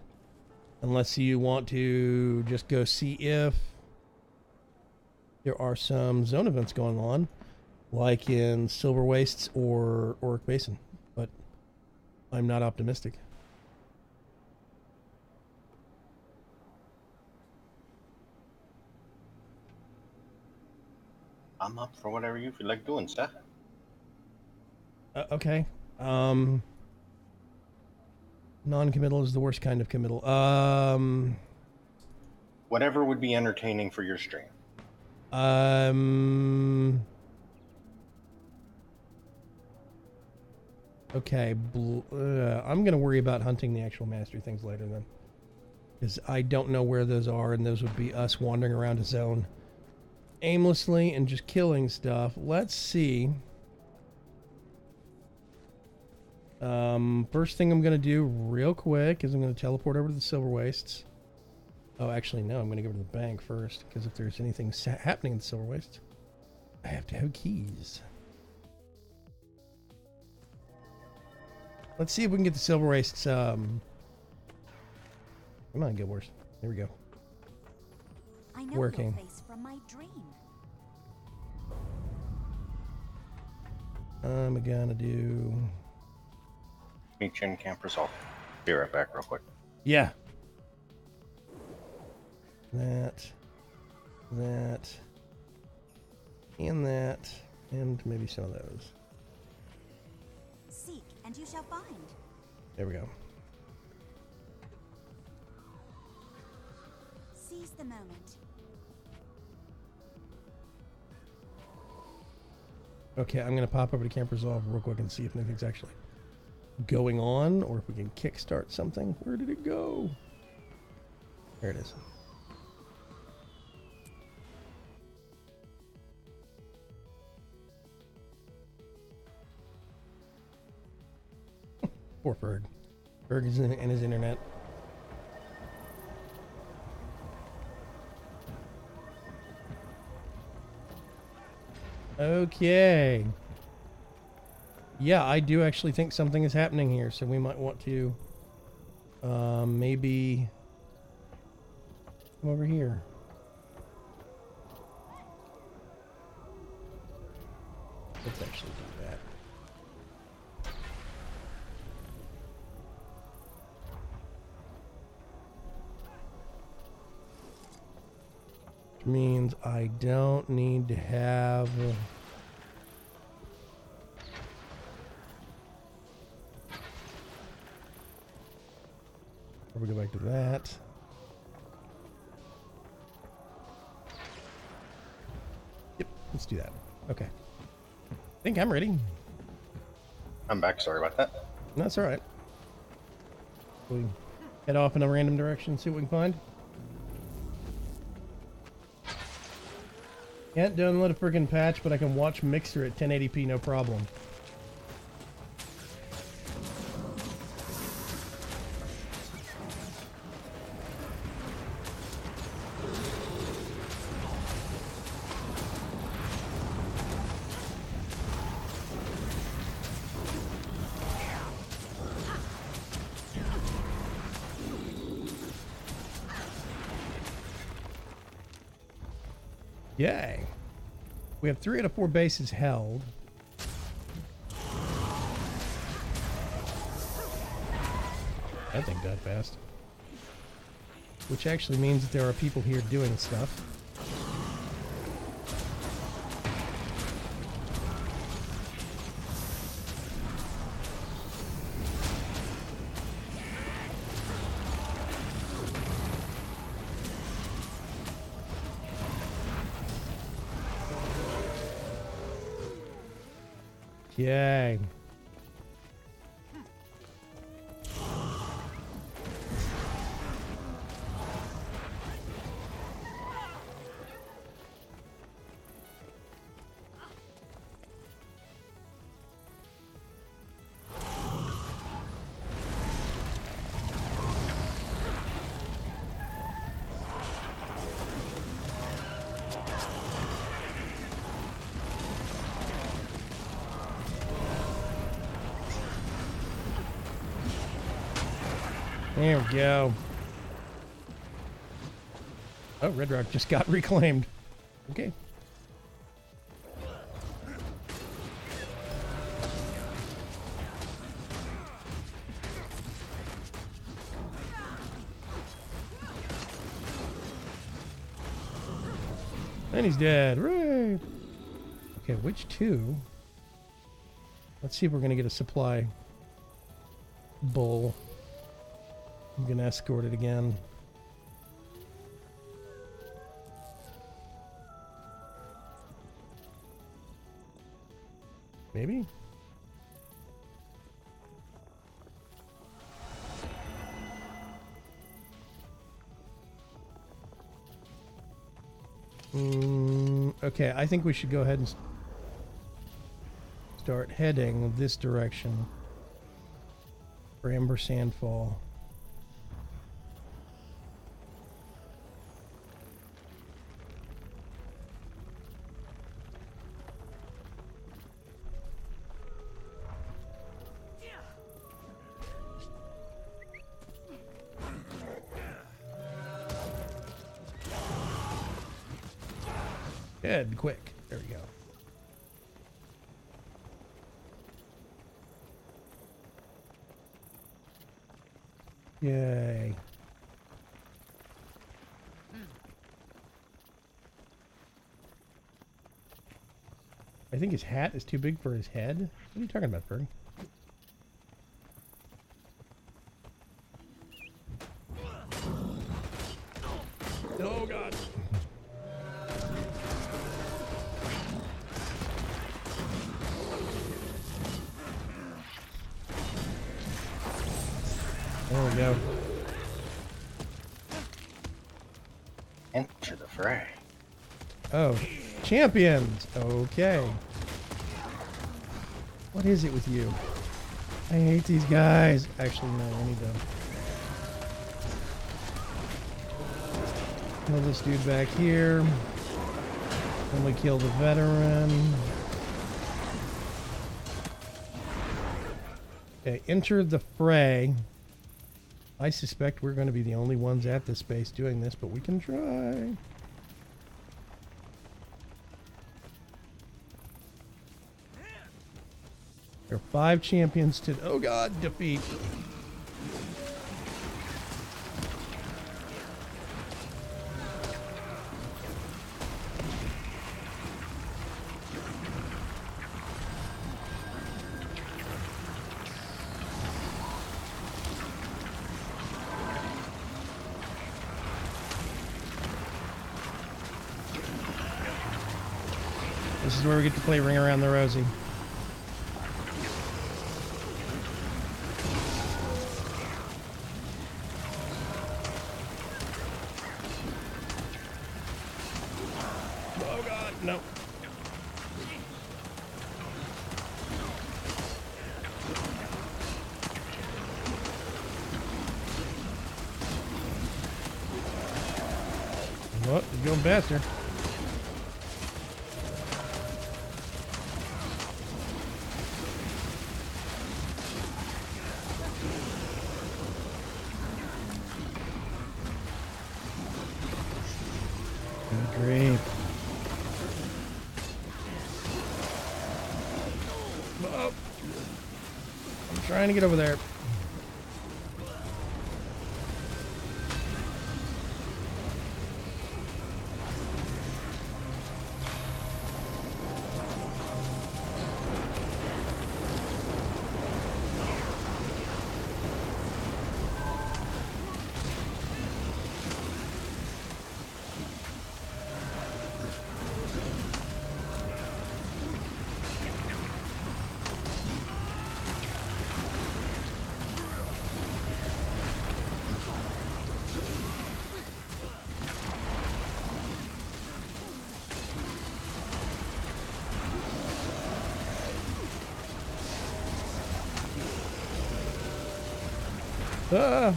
Unless you want to just go see if there are some zone events going on, like in Silver Wastes or Oric Basin. But I'm not optimistic. I'm up for whatever you feel like doing, sir. Okay. Non-committal is the worst kind of committal. Whatever would be entertaining for your stream. Okay. I'm gonna worry about hunting the actual mastery things later then, because I don't know where those are, and those would be us wandering around a zone aimlessly and just killing stuff. Let's see. First thing I'm gonna do real quick is I'm gonna teleport over to the Silver Wastes. Oh, actually, no, I'm gonna go to the bank first, because if there's anything happening in the Silver Wastes, I have to have keys. Let's see if we can get the Silver Wastes, come on, Guild Wars. There we go. I know Working. your face from my dream. I'm gonna do... Meet Chin Camp Resolve. Be right back real quick. Yeah. That, and that, and maybe some of those. Seek, and you shall find. There we go. Seize the moment. Okay, I'm gonna pop over to Camp Resolve real quick and see if anything's actually going on, or if we can kickstart something. Where did it go? There it is. Poor Berg. Berg is in his internet. Okay. Yeah, I do actually think something is happening here, so we might want to maybe come over here. Let's actually do that. Which means I don't need to have... we go back to that. Yep, let's do that. Okay. I think I'm ready. I'm back. Sorry about that. No, that's all right. We head off in a random direction, see what we can find. Can't download a friggin' patch, but I can watch Mixer at 1080p, no problem. Yay. We have 3 out of 4 bases held. That thing died fast. Which actually means that there are people here doing stuff. Yay. There we go. Oh, Red Rock just got reclaimed. Okay. And he's dead. Hooray! Okay, which two? Let's see if we're going to get a supply bull. I'm going to escort it again. Maybe? Okay, I think we should go ahead and start heading this direction for Amber Sandfall. Head quick. There we go. Yay. I think his hat is too big for his head. What are you talking about, Ferg? Oh, God. There we go. Enter the fray. Oh, champions. Okay. What is it with you? I hate these guys. Actually, no, I need to kill this dude back here. Then we kill the veteran. Okay, enter the fray. I suspect we're going to be the only ones at this space doing this, but we can try. There are 5 champions to, oh God, defeat. This is where we get to play Ring Around the Rosie. Oh God, no. Oh, he's going faster. Great. Oh. I'm trying to get over there. Ah.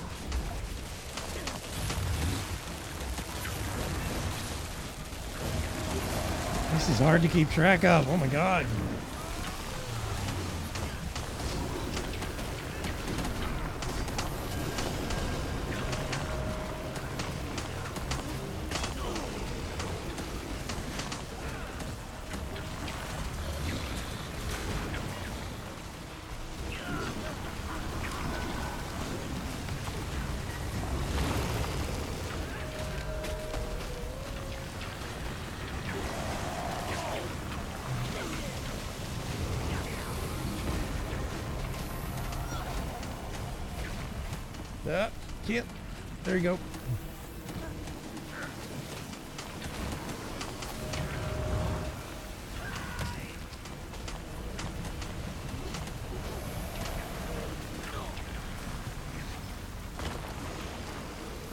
This is hard to keep track of. Oh my God. Can't. There you go.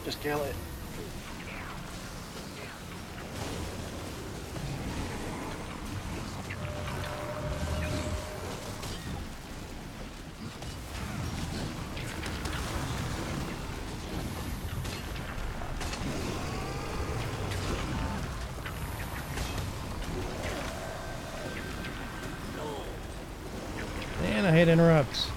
Just kill it. And I hit interrupts.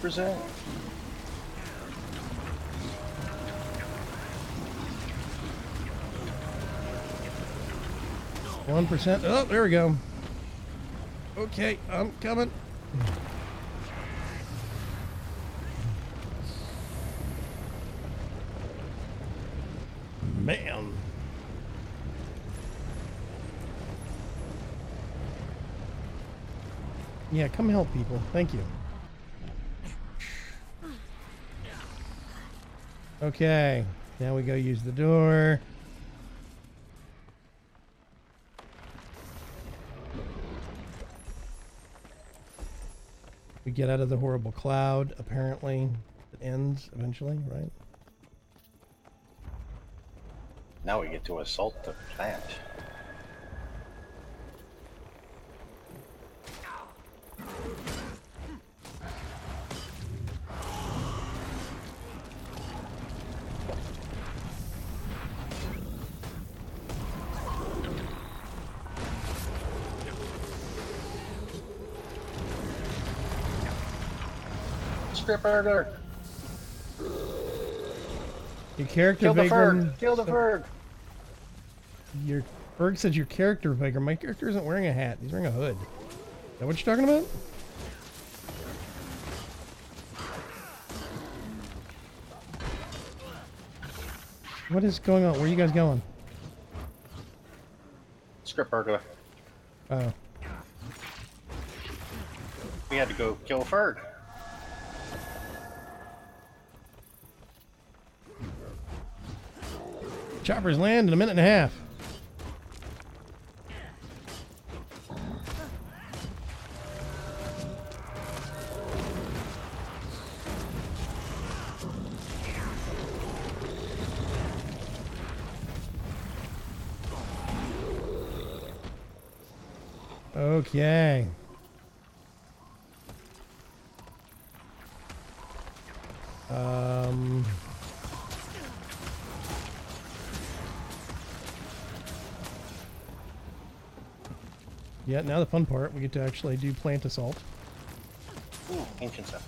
Percent. %. Oh, there we go. Okay, I'm coming. Man. Yeah, come help people. Thank you. Okay, now we go use the door. We get out of the horrible cloud, apparently. It ends eventually, right? Now we get to assault the plant. Strip burger. Your character Kill the Vagrant. Ferg. Kill the Ferg. Your Ferg says your character Vagrant. My character isn't wearing a hat. He's wearing a hood. Is that what you're talking about? What is going on? Where are you guys going? Script burglar. Oh. We had to go kill a Ferg. Choppers land in a minute and a half. Okay. Yeah, now the fun part, we get to actually do plant assault. Ooh, ancient stuff.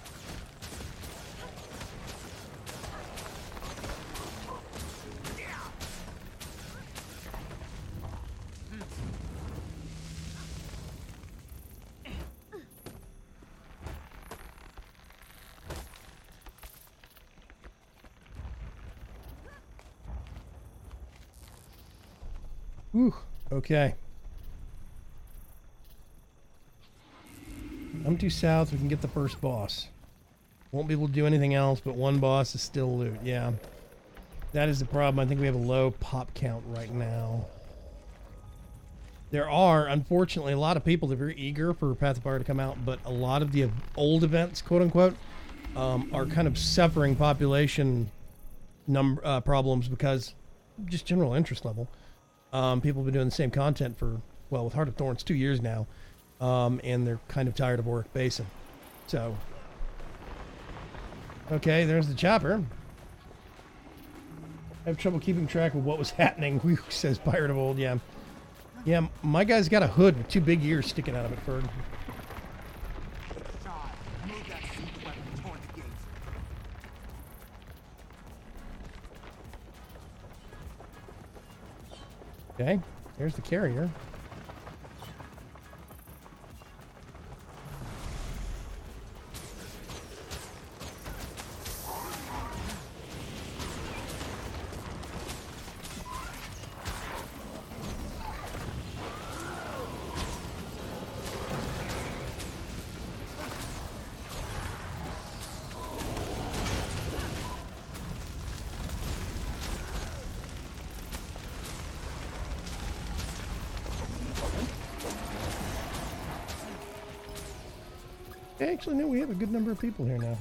Whew. Okay. I'm due south. We can get the first boss. Won't be able to do anything else, but one boss is still loot. Yeah. That is the problem. I think we have a low pop count right now. There are, unfortunately, a lot of people that are very eager for Path of Fire to come out, but a lot of the old events, quote unquote, are kind of suffering population problems because just general interest level. People have been doing the same content for, well, with Heart of Thorns, 2 years now. And they're kind of tired of Auric Basin. So, okay, there's the chopper. I have trouble keeping track of what was happening, says Pirate of Old. Yeah. Yeah, my guy's got a hood with 2 big ears sticking out of it, Ferg. Okay, there's the carrier. Actually, no, we have a good number of people here now.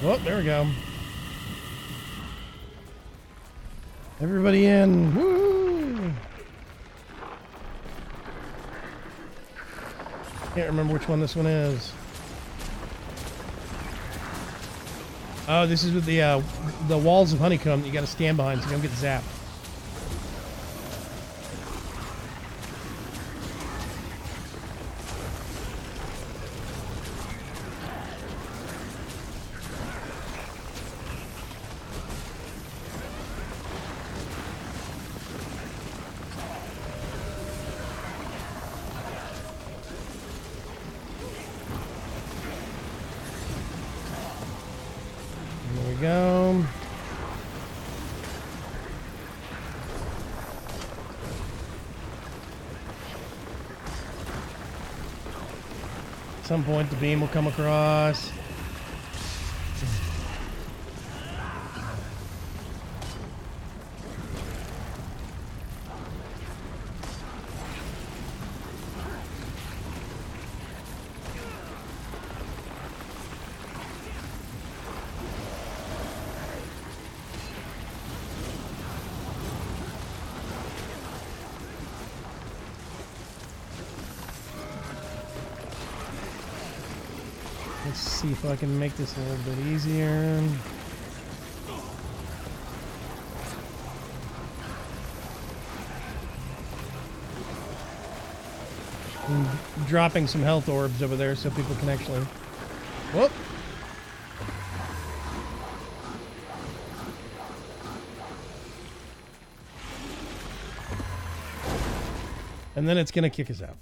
Oh, there we go. Everybody in. Woo! Can't remember which one this one is. Oh, this is with the walls of honeycomb that you got to stand behind so you don't get zapped. There we go. At some point the beam will come across. Let's see if I can make this a little bit easier. I'm dropping some health orbs over there so people can actually... Whoop! And then it's going to kick us out.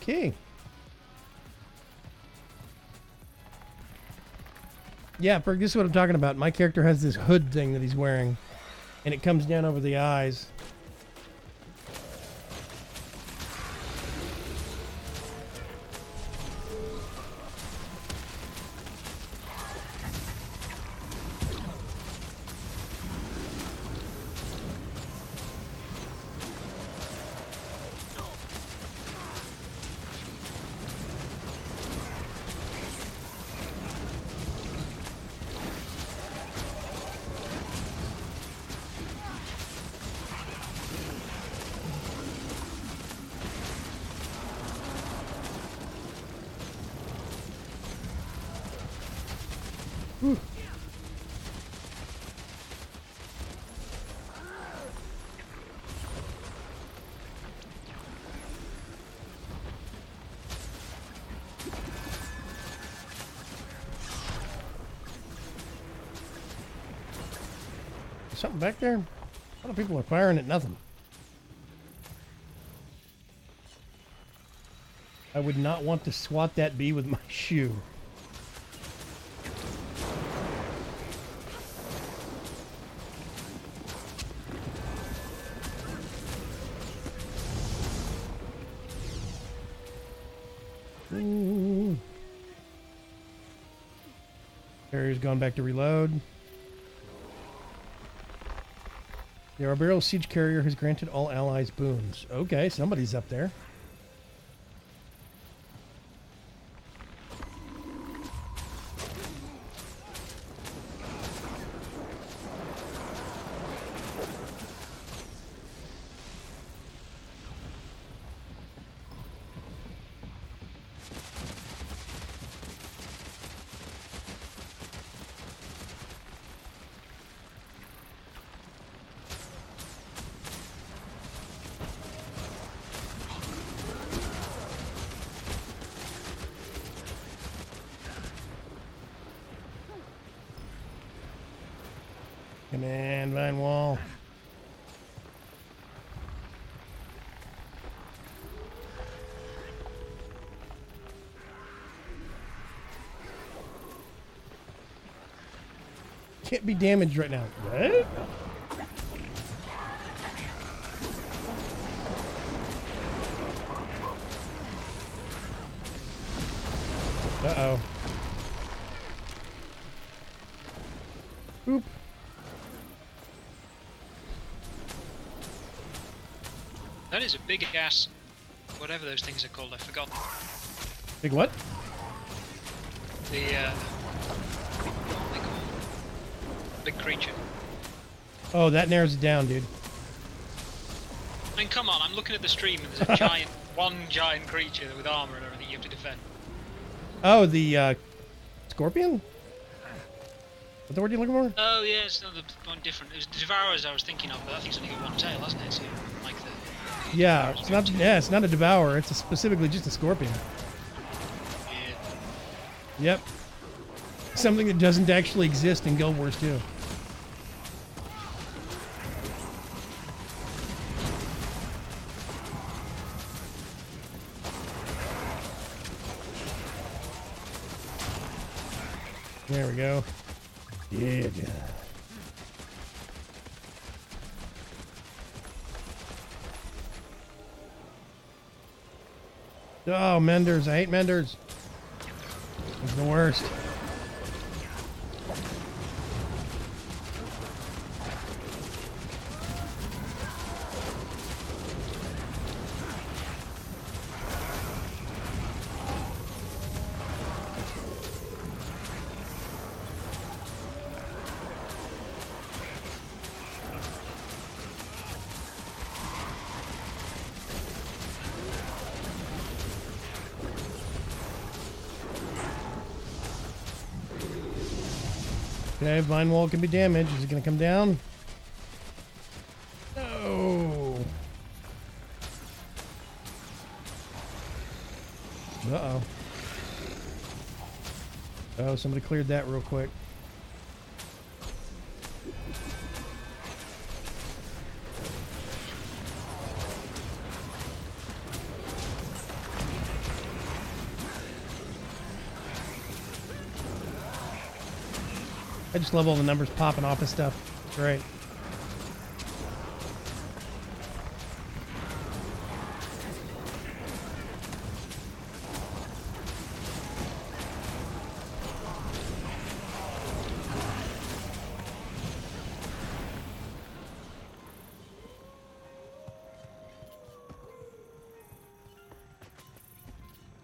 Okay. Yeah, Berg, this is what I'm talking about. My character has this hood thing that he's wearing, and it comes down over the eyes. Whew. Something back there? A lot of people are firing at nothing. I would not want to swat that bee with my shoe. Carrier's gone back to reload. The Arboreal Siege Carrier has granted all allies boons. Okay, somebody's up there. Command Vine Wall. Can't be damaged right now. What? Uh-oh. Oop. That is a big ass, whatever those things are called, I forgot. Big what? The, what are they called? Big creature. Oh, that narrows it down, dude. I mean, come on, I'm looking at the stream and there's a giant, one giant creature with armor and everything you have to defend. Oh, the, scorpion? What the word you looking for? Oh, yeah, it's another one different. It was the Devourers I was thinking of, but that thing's only got one tail, hasn't it? So, like the... Yeah, it's not. Yeah, it's not a devourer. It's specifically just a scorpion. Yeah. Yep. Something that doesn't actually exist in Guild Wars 2. There we go. Yeah. Oh, Menders. I hate Menders. It's the worst. Okay, Vine Wall can be damaged. Is it going to come down? No. Uh-oh. Oh, somebody cleared that real quick. I just love all the numbers popping off and stuff. It's great.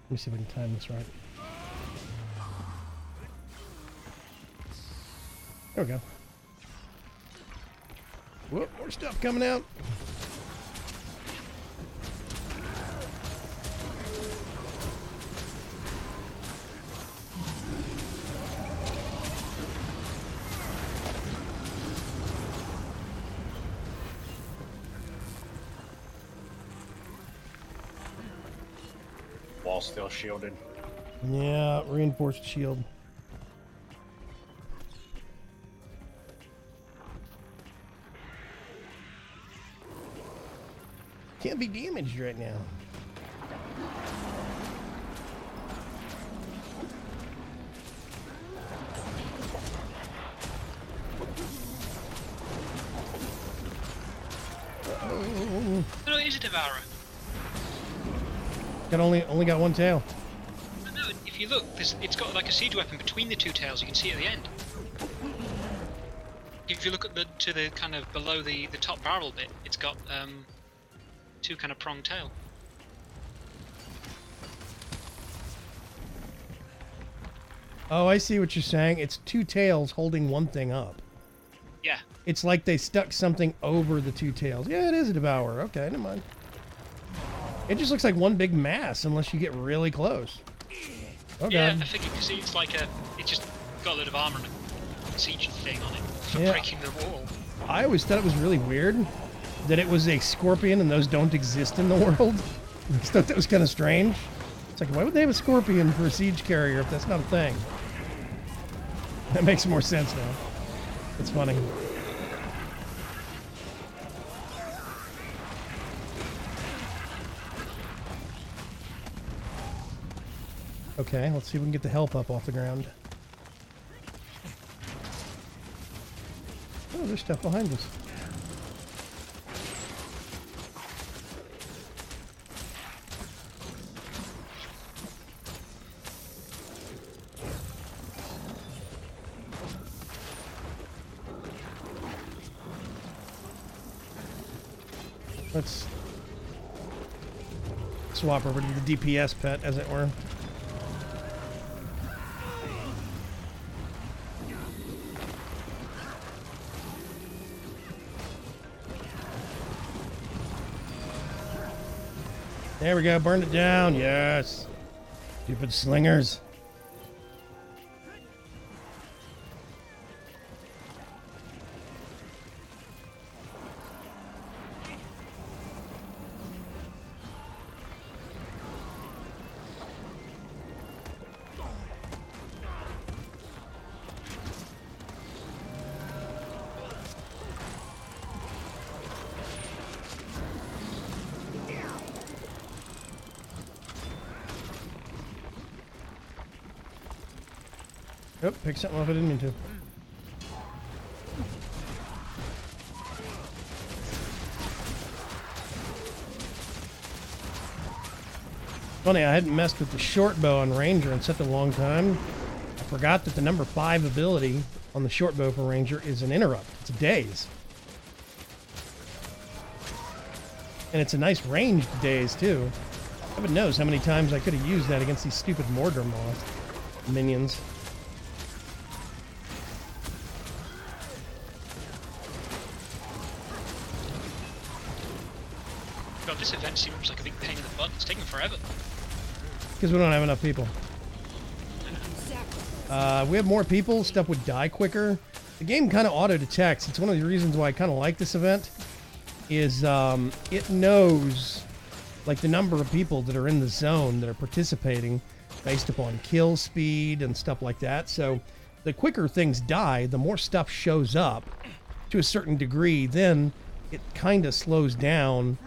Let me see if I can time this right. There we go. Whoop, more stuff coming out. Wall still shielded. Yeah, reinforced shield. Can't be damaged right now. Uh-oh. No, it is a Devourer. Only got one tail. No, if you look, it's got like a siege weapon between the two tails. You can see at the end. If you look at to the kind of below the top barrel bit, it's got two kind of pronged tail. Oh, I see what you're saying. It's two tails holding one thing up. Yeah. It's like they stuck something over the two tails. Yeah, it is a Devourer. Okay, never mind. It just looks like one big mass unless you get really close. Oh, yeah, God. I figured because it's like it just got a load of armor and a siege thing on it for Yeah. breaking the wall. I always thought it was really weird that it was a scorpion and those don't exist in the world. I thought that was kind of strange. It's like, why would they have a scorpion for a siege carrier if that's not a thing? That makes more sense now. It's funny. Okay, let's see if we can get the help up off the ground. Oh, there's stuff behind us. Let's swap over to the DPS pet, as it were. There we go, burned it down, yes. Stupid slingers. Oh, pick something up I didn't mean to. Funny, I hadn't messed with the short bow on Ranger in such a long time. I forgot that the number 5 ability on the short bow for Ranger is an interrupt. It's a daze. And it's a nice ranged daze, too. Heaven knows how many times I could have used that against these stupid Mordor moth minions. God, this event seems like a big pain in the butt. It's taking forever. Because we don't have enough people. We have more people, stuff would die quicker. The game kind of auto-detects. It's one of the reasons why I kind of like this event. Is it knows like the number of people that are in the zone that are participating based upon kill speed and stuff like that. So the quicker things die, the more stuff shows up to a certain degree. Then it kind of slows down.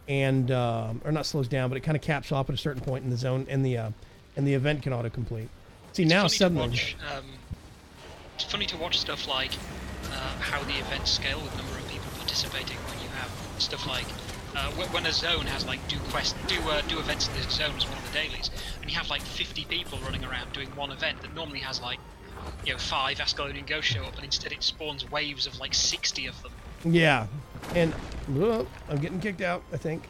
And or not slows down, but it kind of caps off at a certain point in the zone, and the event can autocomplete. See, it's now suddenly, it's funny to watch stuff like how the events scale with number of people participating. When you have stuff like when a zone has like do events in this zone as one of the dailies, and you have like 50 people running around doing one event that normally has like 5 Ascalonian ghosts show up, and instead it spawns waves of like 60 of them. Yeah, and I'm getting kicked out, I think.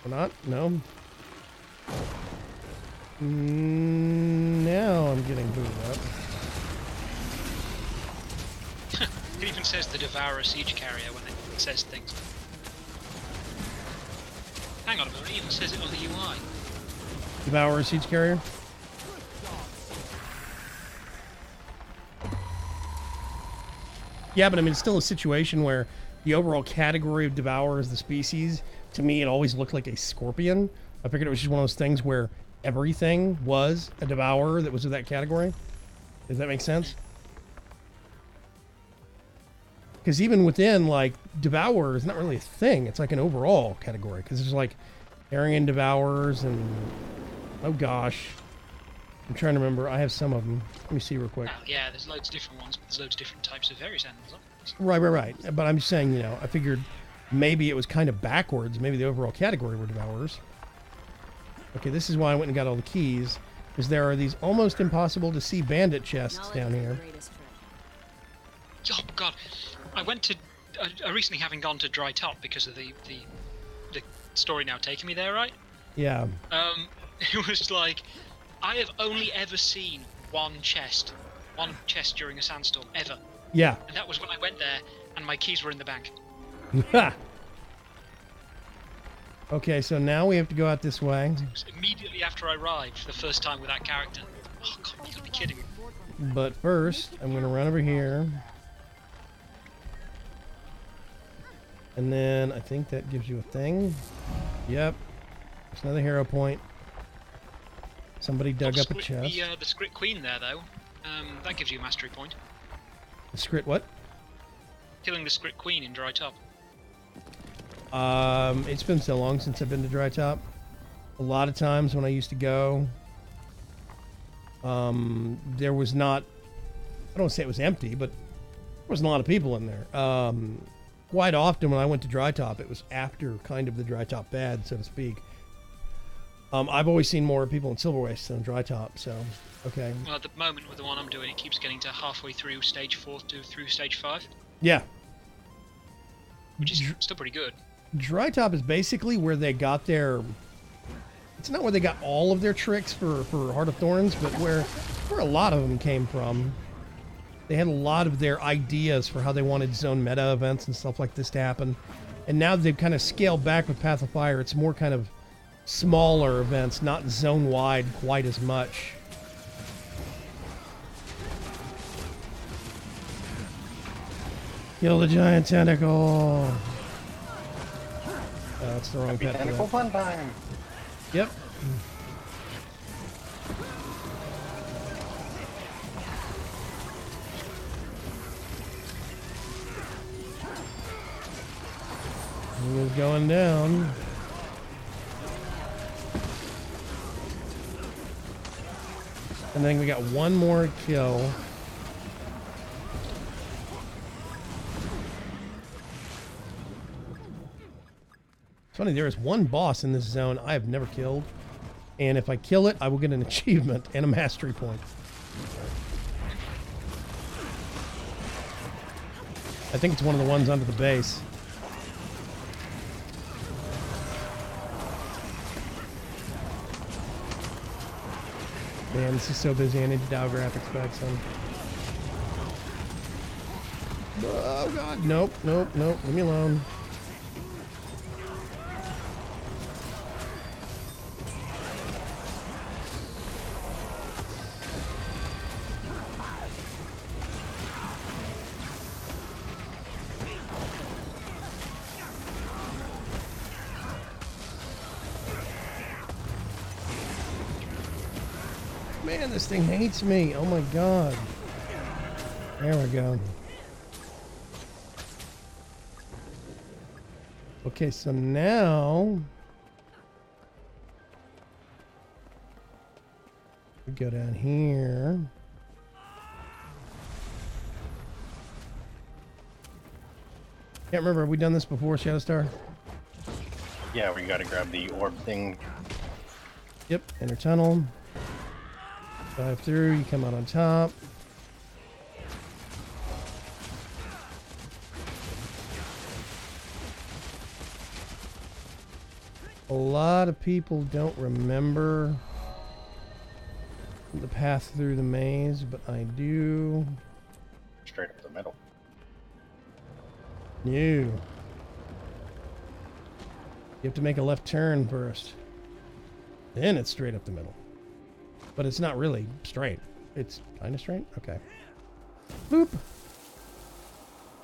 Or not? No. Now I'm getting booted up. It even says the Devourer Siege Carrier when it says things. Hang on a minute, it even says it on the UI. Devourer Siege Carrier? Yeah, but I mean, it's still a situation where the overall category of Devourer is the species. To me, it always looked like a scorpion. I figured it was just one of those things where everything was a Devourer that was of that category. Does that make sense? Because even within, like, Devourer is not really a thing. It's like an overall category. Because there's, like, Aryan Devourers and... Oh, gosh. I'm trying to remember. I have some of them. Let me see real quick. Yeah, there's loads of different ones, but there's loads of different types of various animals. Right? Right. But I'm just saying, I figured maybe it was kind of backwards. Maybe the overall category were Devourers. Okay, this is why I went and got all the keys. Because there are these almost impossible to see bandit chests down here. Oh, God. I recently having gone to Dry Top because of the story now taking me there, right? Yeah. It was like... I have only ever seen one chest during a sandstorm, ever. Yeah. And that was when I went there, and my keys were in the bank. Okay, so now we have to go out this way. It was immediately after I arrived, the first time with that character. Oh, God, you gotta be kidding me. But first, I'm going to run over here. And then I think that gives you a thing. Yep. There's another hero point. Somebody dug up a chest. The Skrit Queen there, though. That gives you a mastery point. The Skrit what? Killing the Skrit Queen in Dry Top. It's been so long since I've been to Dry Top. A lot of times when I used to go, there was not I don't say it was empty, but there wasn't a lot of people in there. Quite often when I went to Dry Top, it was after kind of the Dry Top bad, so to speak. I've always seen more people in Silver Waste than Dry Top, so okay. Well, at the moment with the one I'm doing, it keeps getting to halfway through stage 4 to through stage 5, Yeah. which is still pretty good. Dry Top is basically where they got their... It's not where they got all of their tricks for Heart of Thorns, but where a lot of them came from. They had a lot of their ideas for how they wanted zone meta events and stuff like this to happen. And now they've kind of scaled back with Path of Fire. It's more kind of smaller events, not zone-wide quite as much. Kill the giant tentacle. Oh, that's the wrong pet. Tentacle fun time. Yep. He was going down. And then we got one more kill. It's funny, there is one boss in this zone I have never killed. And if I kill it, I will get an achievement and a mastery point. I think it's one of the ones under the base. Man, this is so busy. I need to dial graphics back some. Oh, God. Nope, nope, nope. Leave me alone. Man, this thing hates me. Oh my God. There we go. Okay, so now we go down here. Can't remember, have we done this before, Shadowstar? Yeah, we gotta grab the orb thing. Yep, inner tunnel. Dive through, you come out on top. A lot of people don't remember the path through the maze, but I do. Straight up the middle. You have to make a left turn first. Then it's straight up the middle. But it's not really straight. It's kind of straight? Okay. Boop.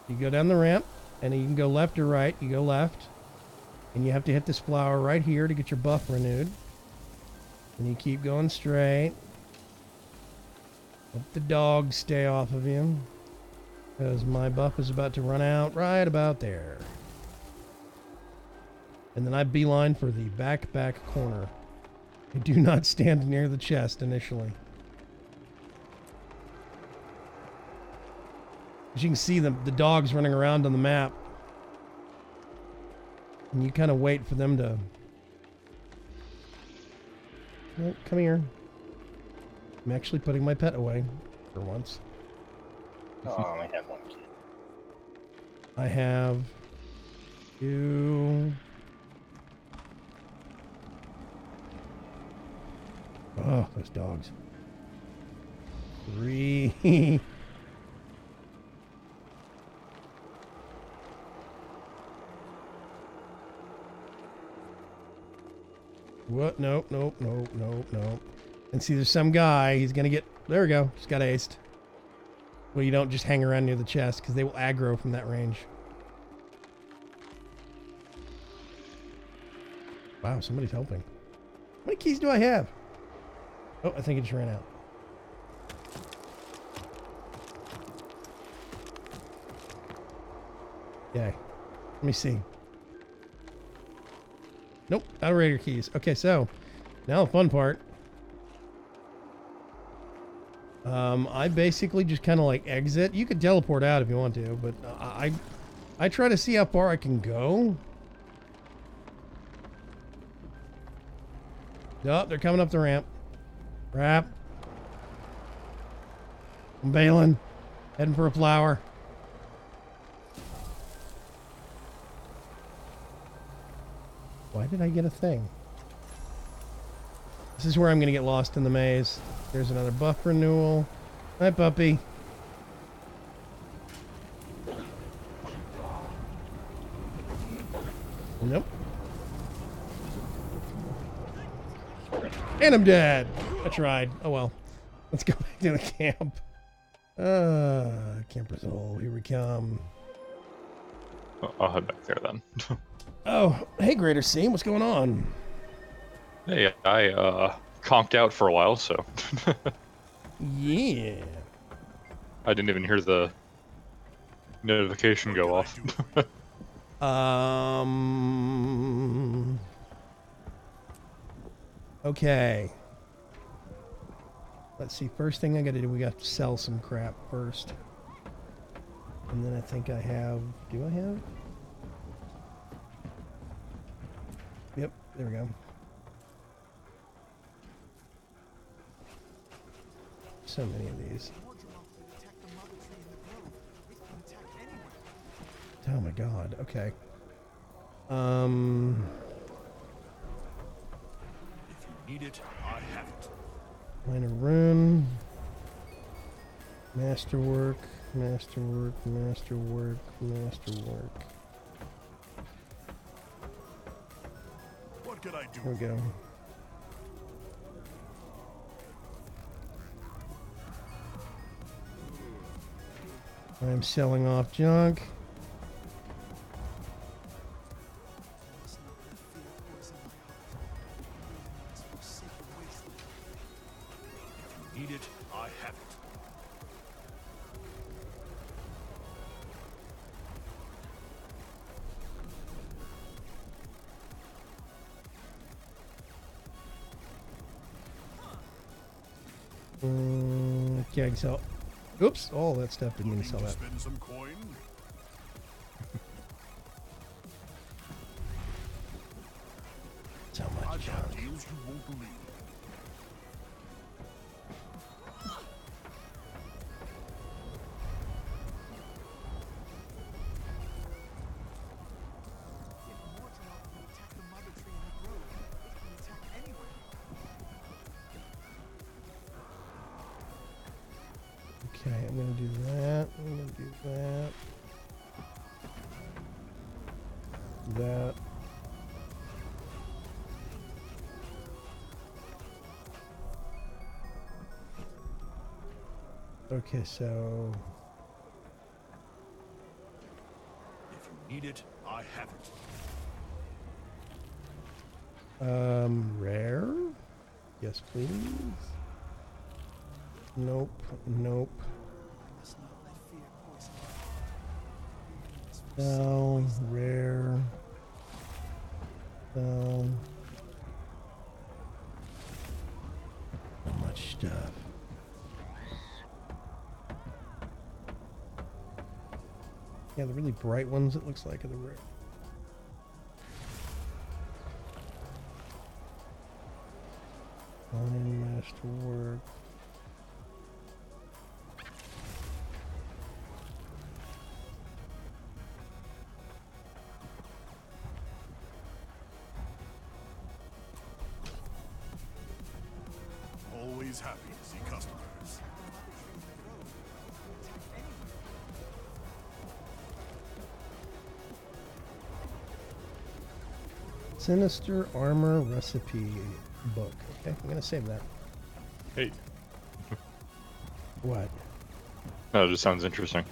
You go down the ramp, and you can go left or right. You go left. And you have to hit this flower right here to get your buff renewed. And you keep going straight. Let the dogs stay off of you. Because my buff is about to run out right about there. And then I beeline for the back corner. I do not stand near the chest initially. As you can see, the dogs running around on the map. And you kind of wait for them to... Oh, come here. I'm actually putting my pet away for once. Oh, I only have one kid. I have 2. Oh, those dogs. 3. What? Nope, nope, nope, nope, nope. And see, there's some guy, he's gonna get... There we go, just got aced. Well, you don't just hang around near the chest, because they will aggro from that range. Wow, somebody's helping. How many keys do I have? Oh, I think it just ran out. Okay. Let me see. Nope, out of raider keys. Okay, so now the fun part. I basically just kind of like exit. You could teleport out if you want to, but I try to see how far I can go. Oh, they're coming up the ramp. Crap. I'm bailing. Heading for a flower. Why did I get a thing? This is where I'm going to get lost in the maze. There's another buff renewal. Hi, puppy. Nope. And I'm dead. I tried. Oh well. Let's go back to the camp. Camper's hole. Here we come. I'll head back there then. Oh, hey, Greater C. What's going on? Hey, I conked out for a while, so. Yeah. I didn't even hear the notification go off. Okay. Let's see. First thing I gotta do, we got to sell some crap first. And then I think I have... Do I have? Yep, there we go. So many of these. Oh my god, okay. If you need it, I have it. Minor rune. Masterwork, masterwork, masterwork, masterwork. What could I do? Here we go. I'm selling off junk. Need it, I have it. Okay, I can sell. Oops, all that stuff didn't mean to sell that. Spend some coin. So much I've got junk. deals you won't believe. Okay, I'm gonna do that. I'm gonna do that. That. Okay, so If you need it, I have it. rare? Yes, please. Nope, nope. No, rare. No. So much stuff. Yeah, the really bright ones, it looks like, are the rare. Fine, masterwork. Always happy to see customers. Sinister Armor Recipe Book. Okay, I'm gonna save that. Hey. What? No, it just sounds interesting.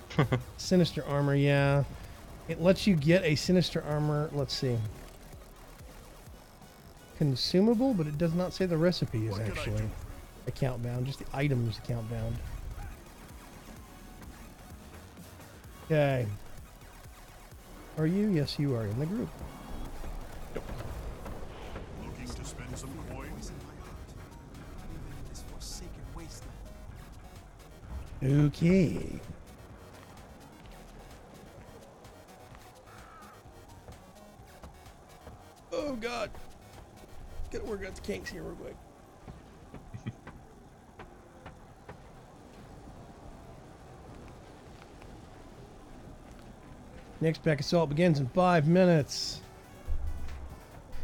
Sinister Armor, yeah. It lets you get a Sinister Armor, let's see. Consumable, but it does not say the recipe is actually account bound, just the items account bound. Okay. Are you? Yes, you are in the group. Looking to spend some coins? Okay. Oh God. Gotta work out the kinks here real quick. Next pack assault begins in 5 minutes.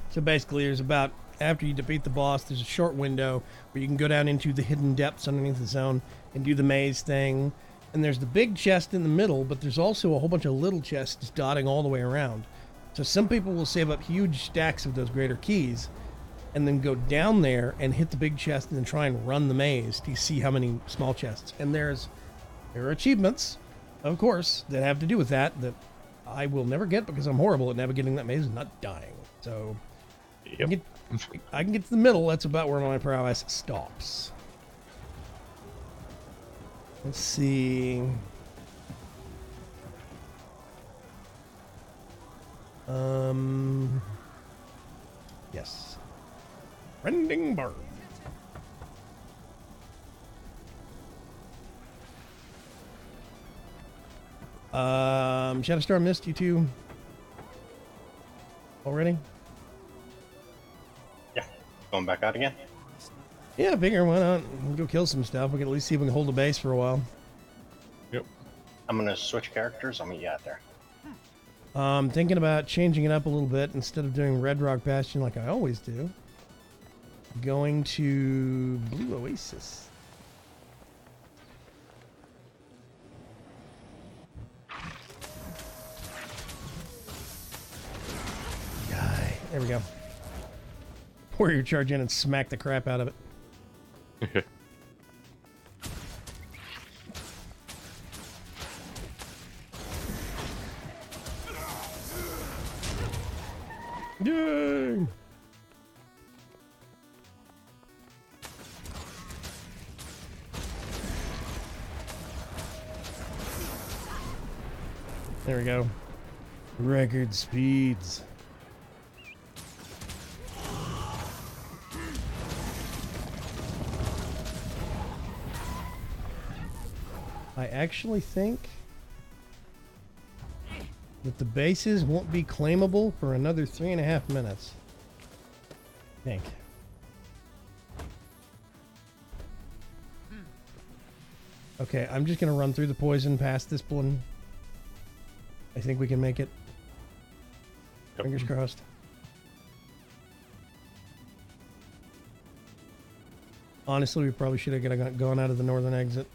So basically, there's about, after you defeat the boss, there's a short window where you can go down into the hidden depths underneath the zone and do the maze thing. And there's the big chest in the middle, but there's also a whole bunch of little chests dotting all the way around. So some people will save up huge stacks of those greater keys and then go down there and hit the big chest and then try and run the maze to see how many small chests. And there are achievements, of course, that have to do with that I will never get because I'm horrible at navigating that maze and not dying. So Yep. I can get to the middle. That's about where my prowess stops. Let's see. Yes. Rending Barb. Shadowstar missed you too. Already? Yeah. Going back out again? Yeah, bigger. Why not? We'll go kill some stuff. We can at least see if we can hold the base for a while. Yep. I'm gonna switch characters. I'll meet you out there. Thinking about changing it up a little bit instead of doing Red Rock Bastion like I always do. Going to Blue Oasis. Guy. There we go. Warrior charge in and smack the crap out of it. Yay! There we go. Record speeds. I actually think that the bases won't be claimable for another 3.5 minutes. I think. Okay, I'm just gonna run through the poison past this one. I think we can make it. Yep. Fingers crossed. Honestly, we probably should have gone out of the northern exit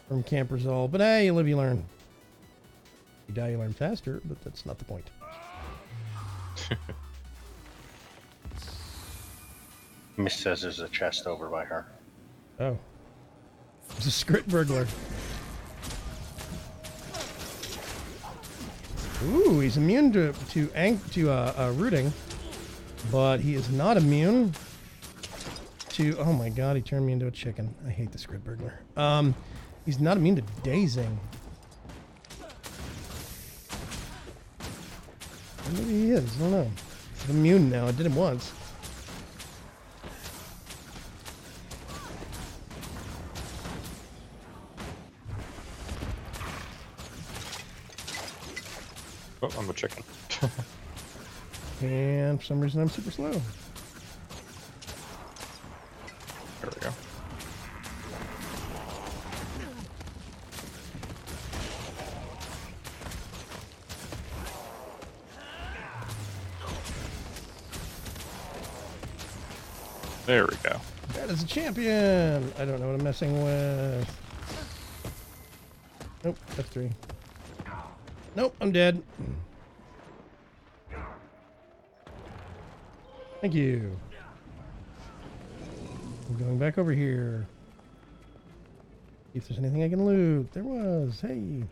from Camp Resolve, but hey, you live, you learn. You die, you learn faster, but that's not the point. Miss says there's a chest over by her. Oh. It's a script burglar. Ooh, he's immune to rooting, but he is not immune to... Oh my god, he turned me into a chicken. I hate the script burglar. He's not immune to dazing. Maybe he is. I don't know. He's immune now. I did it once. Oh, I'm a chicken. And for some reason I'm super slow. There we go. There we go. That is a champion! I don't know what I'm messing with. Nope, F3. Nope, I'm dead. Thank you. I'm going back over here. See if there's anything I can loot. There was. Hey.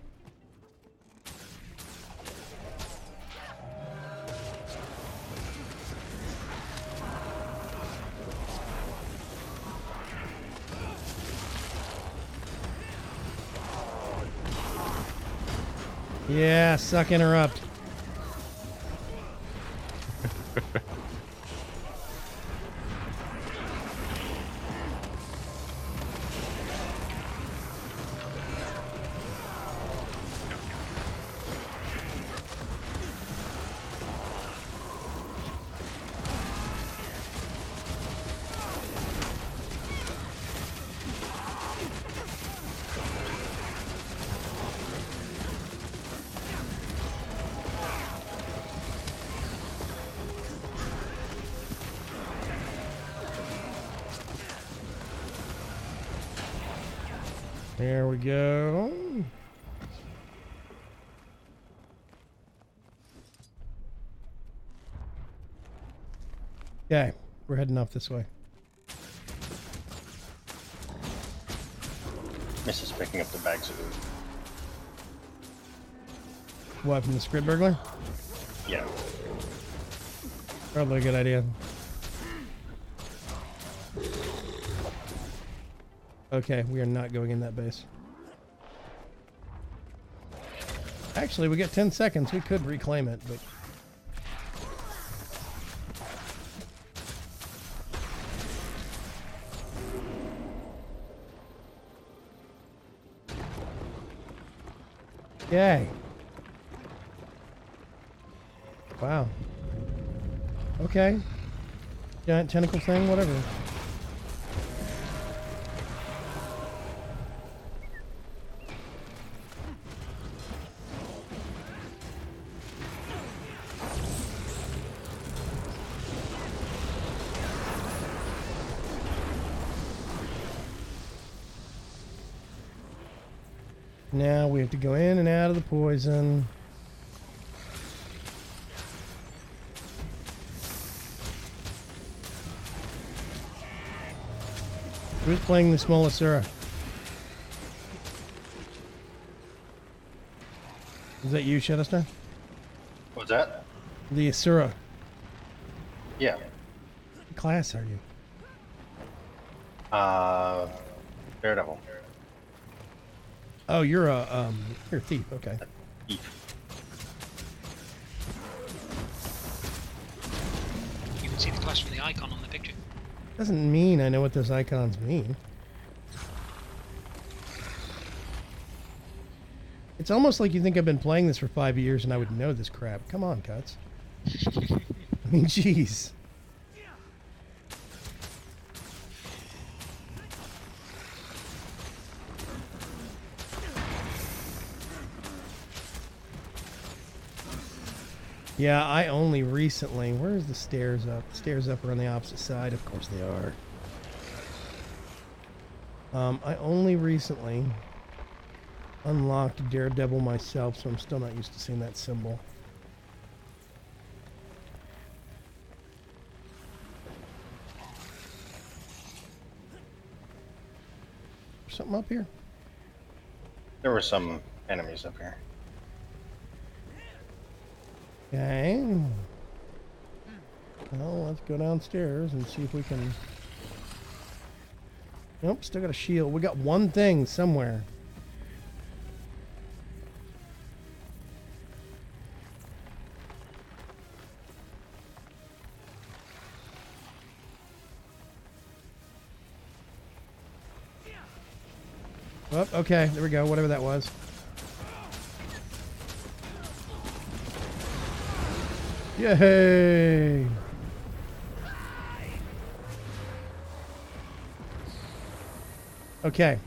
Yeah, suck interrupt. There we go. Okay, we're heading off this way. Mrs. picking up the bags of food. What, from the squid burglar? Yeah. Probably a good idea. Okay, we are not going in that base. Actually, we got 10 seconds. We could reclaim it, but... Yay. Wow. Okay. Giant tentacle thing, whatever. Now we have to go in and out of the poison. Who's playing the small Asura? Is that you, Shadowstar? What's that? The Asura. Yeah. What class are you? Daredevil. Oh, you're a thief. Okay. Thief. You can see the class from the icon on the picture. Doesn't mean I know what those icons mean. It's almost like you think I've been playing this for 5 years and I would know this crap. Come on, Cuts. I mean, jeez. Yeah, I only recently... Where's the stairs up? The stairs up are on the opposite side. Of course they are. I only recently unlocked Daredevil myself, so I'm still not used to seeing that symbol. Something up here? There were some enemies up here. Okay. Well, let's go downstairs and see if we can... Nope, still got a shield. We got one thing somewhere. Oh, okay, there we go, whatever that was. Yay! Okay.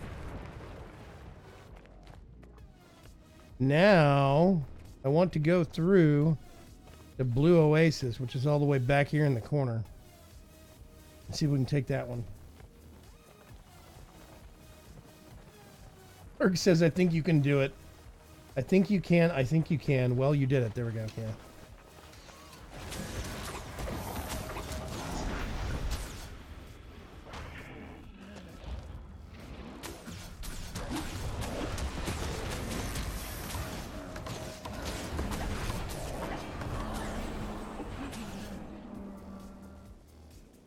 Now, I want to go through the blue oasis, which is all the way back here in the corner. Let's see if we can take that one. Erg says, I think you can do it. I think you can. I think you can. Well, you did it. There we go. Yeah.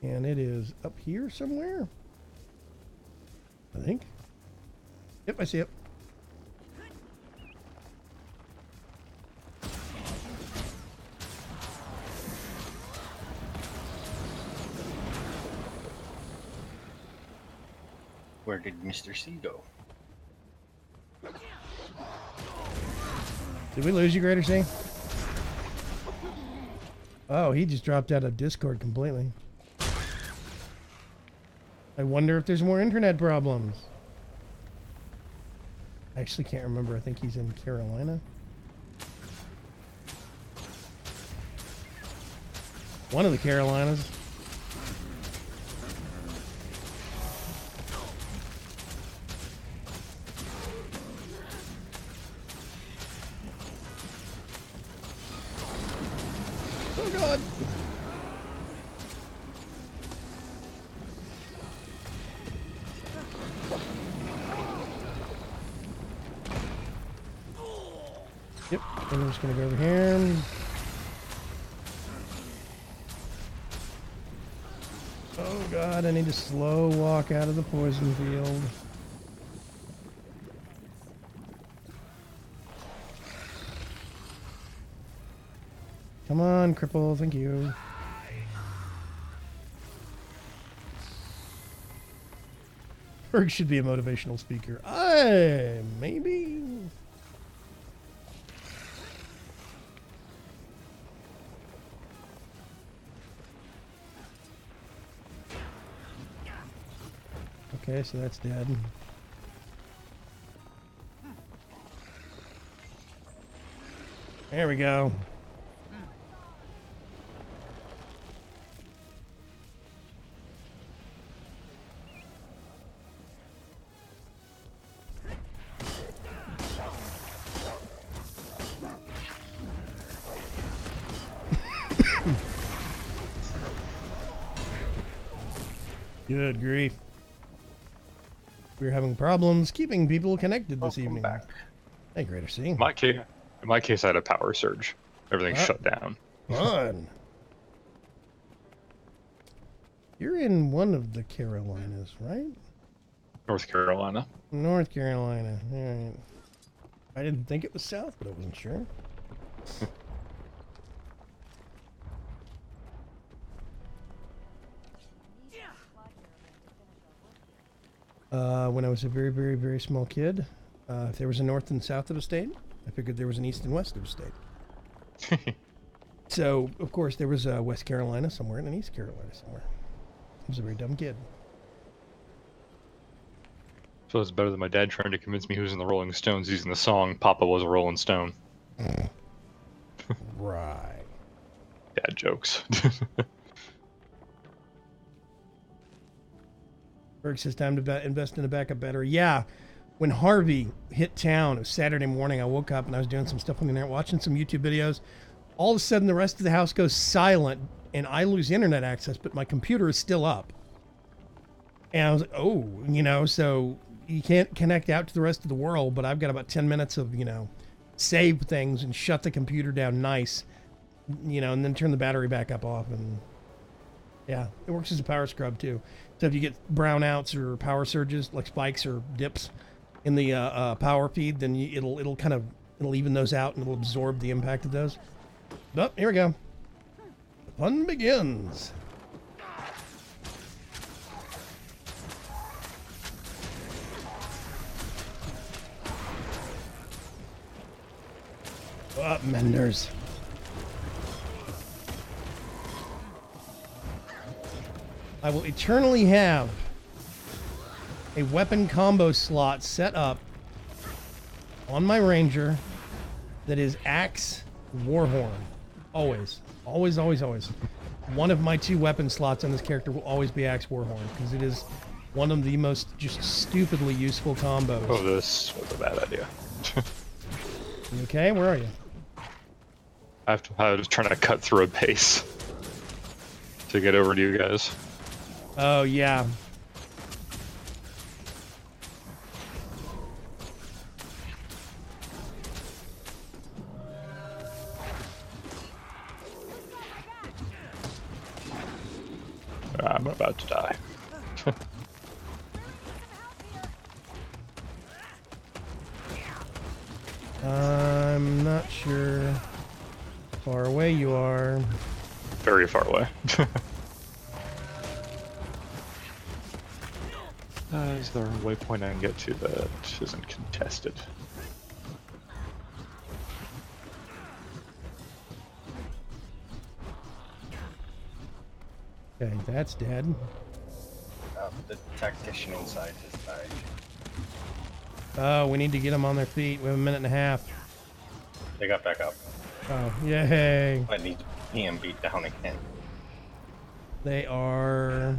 And it is up here somewhere, I think. Yep, I see it. Where did Mr. C go? Did we lose you, Greater C? Oh, he just dropped out of Discord completely. I wonder if there's more internet problems. I actually can't remember. I think he's in Carolina. One of the Carolinas. Oh god. Yep, and I'm just gonna go over here. Oh god, I need to slow walk out of the poison field. Come on, cripple, thank you. Berg should be a motivational speaker. Maybe. Okay, so that's dead. There we go. Good grief. We're having problems keeping people connected this evening. Back. Hey, Greater C. In my case, I had a power surge. Everything shut down. Fun. You're in one of the Carolinas, right? North Carolina. North Carolina. All right. I didn't think it was south, but I wasn't sure. When I was a very, very, very small kid, if there was a north and south of a state, I figured there was an east and west of a state. So, of course, there was West Carolina somewhere and an East Carolina somewhere. I was a very dumb kid. So it's better than my dad trying to convince me he was in the Rolling Stones using the song "Papa Was a Rolling Stone." Right. Dad jokes. Berg says time to invest in a backup battery. Yeah, when Harvey hit town, it was Saturday morning, I woke up and I was doing some stuff on the internet, watching some YouTube videos. All of a sudden, the rest of the house goes silent and I lose internet access, but my computer is still up. And I was like, oh, so you can't connect out to the rest of the world, but I've got about 10 minutes of, save things and shut the computer down nice, and then turn the battery back up off. And yeah, it works as a power scrub too. So if you get brownouts or power surges, like spikes or dips in the power feed, then it'll even those out and it'll absorb the impact of those. Oh, here we go. The fun begins. Up, Menders. I will eternally have a weapon combo slot set up on my Ranger that is Axe Warhorn. Always. Always, always, always. One of my 2 weapon slots on this character will always be Axe Warhorn, because it is one of the most just stupidly useful combos. Oh, this was a bad idea. You okay? Where are you? I was trying to cut through a base to get over to you guys. Oh, yeah. I'm about to die. I'm not sure how far away you are. Very far away. Is there a waypoint I can get to that isn't contested? Okay, that's dead. The tactician inside has died. Oh, we need to get them on their feet. We have a minute and a half. They got back up. Oh, yay. I need PM beat down again. They are...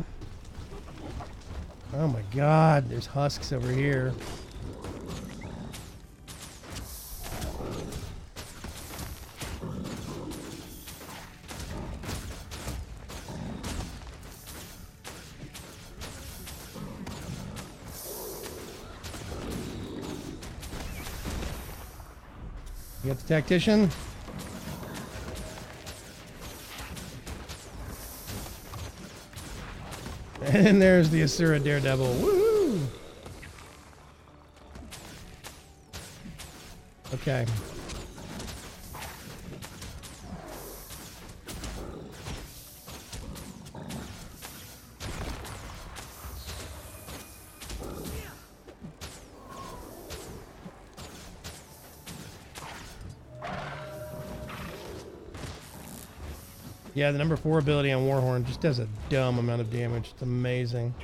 Oh my god, there's husks over here. You got the tactician. And there's the Asura Daredevil. Woohoo! Okay. Yeah, the number 4 ability on Warhorn just does a dumb amount of damage. It's amazing.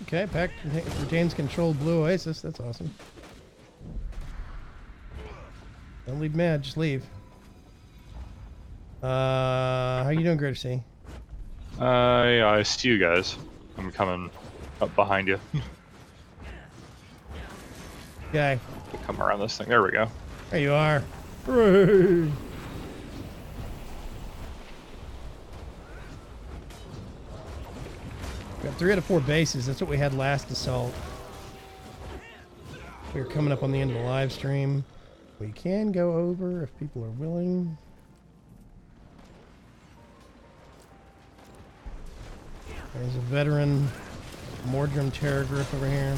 Okay, Pack retains control of Blue Oasis. That's awesome. Don't leave mad, just leave. How you doing, Greater C? Yeah, I see you guys. I'm coming up behind you. Okay. Come around this thing. There we go. There you are. Hooray! Got 3 out of 4 bases. That's what we had last assault. We're coming up on the end of the live stream. We can go over if people are willing. There's a veteran Mordrum Terror Grip over here.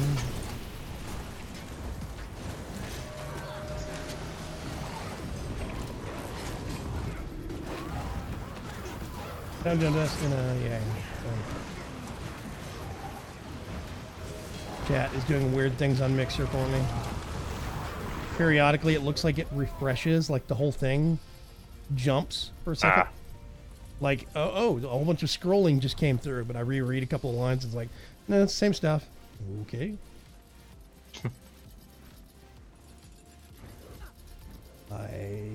I'm just gonna, yeah. Chat is doing weird things on Mixer for me. Periodically, it looks like it refreshes, like the whole thing jumps for a second. Like, oh, a whole bunch of scrolling just came through, but I reread a couple of lines. It's like, no, it's the same stuff. Okay. I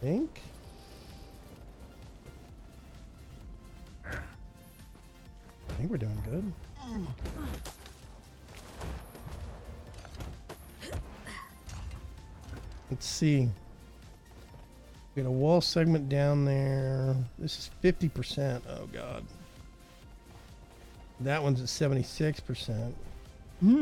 think. I think we're doing good. Let's see. We got a wall segment down there. This is 50%. Oh, God. That one's at 76%. Let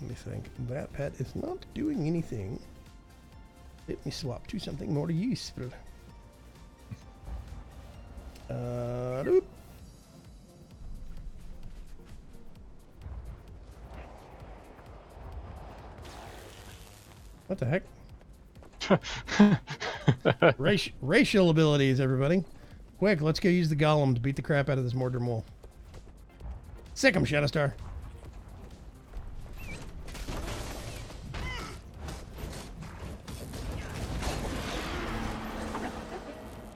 me think. That pet is not doing anything. Let me swap to something more useful. Doop. What the heck? Racial abilities, everybody. Quick, let's go use the golem to beat the crap out of this Mordor Mole. Sick 'em, Shadowstar.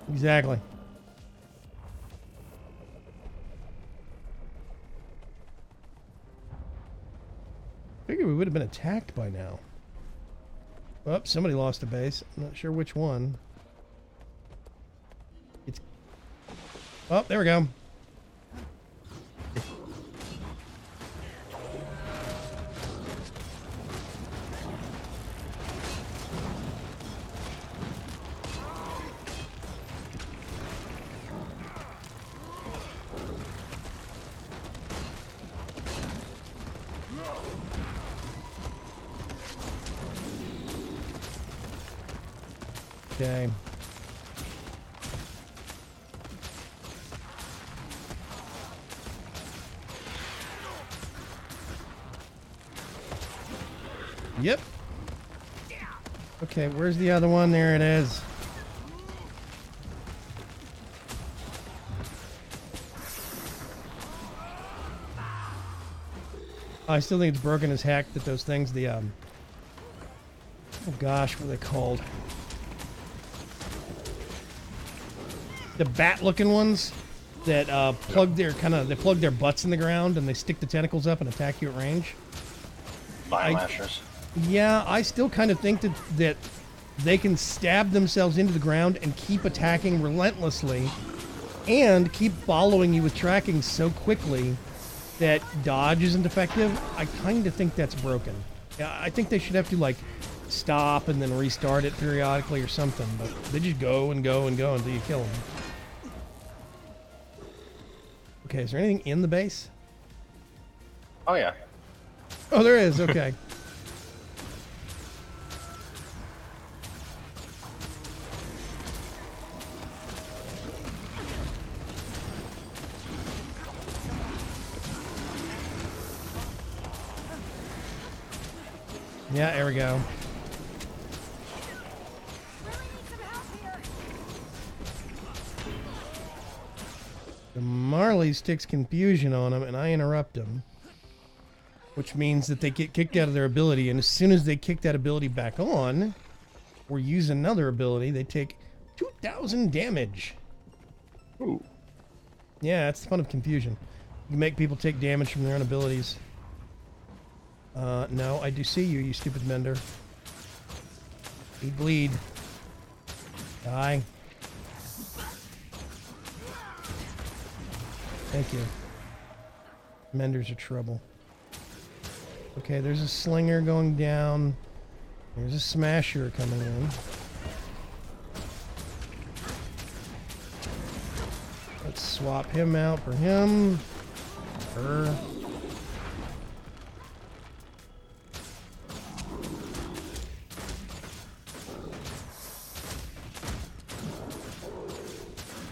Exactly. Figured we would have been attacked by now. Oh, somebody lost a base. I'm not sure which one. It's. Oh, there we go. Okay. Yep. Okay, where's the other one? There it is. I still think it's broken as heck that those things, the, oh gosh, what are they called? The bat-looking ones? that they plug their butts in the ground and they stick the tentacles up and attack you at range. Bylashers. Yeah, I still kind of think that they can stab themselves into the ground and keep attacking relentlessly and keep following you with tracking so quickly that dodge isn't effective. I kind of think that's broken. Yeah, I think they should have to, like, stop and then restart it periodically or something, but they just go and go and go until you kill them. Okay, is there anything in the base? Oh, yeah. Oh, there is, okay. Yeah, there we go. The Marley sticks confusion on them, and I interrupt them. Which means that they get kicked out of their ability, and as soon as they kick that ability back on, or use another ability, they take 2,000 damage. Ooh. Yeah, that's the fun of confusion. You make people take damage from their own abilities. No, I do see you, you stupid mender. You bleed. Die. Thank you. Menders are trouble. Okay, there's a slinger going down. There's a smasher coming in. Let's swap him out for him. Her.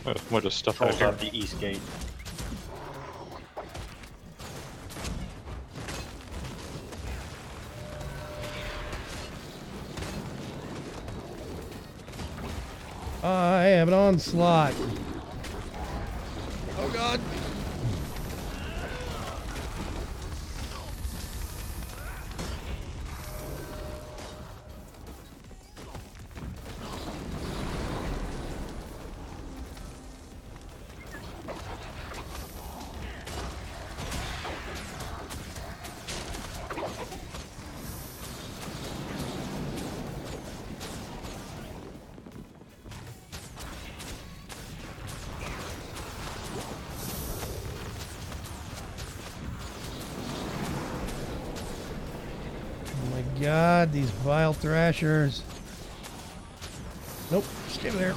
Oh, what just stuff out Pulls here? out the east gate. I have an onslaught. Oh god. God, these vile thrashers. Nope, stay there.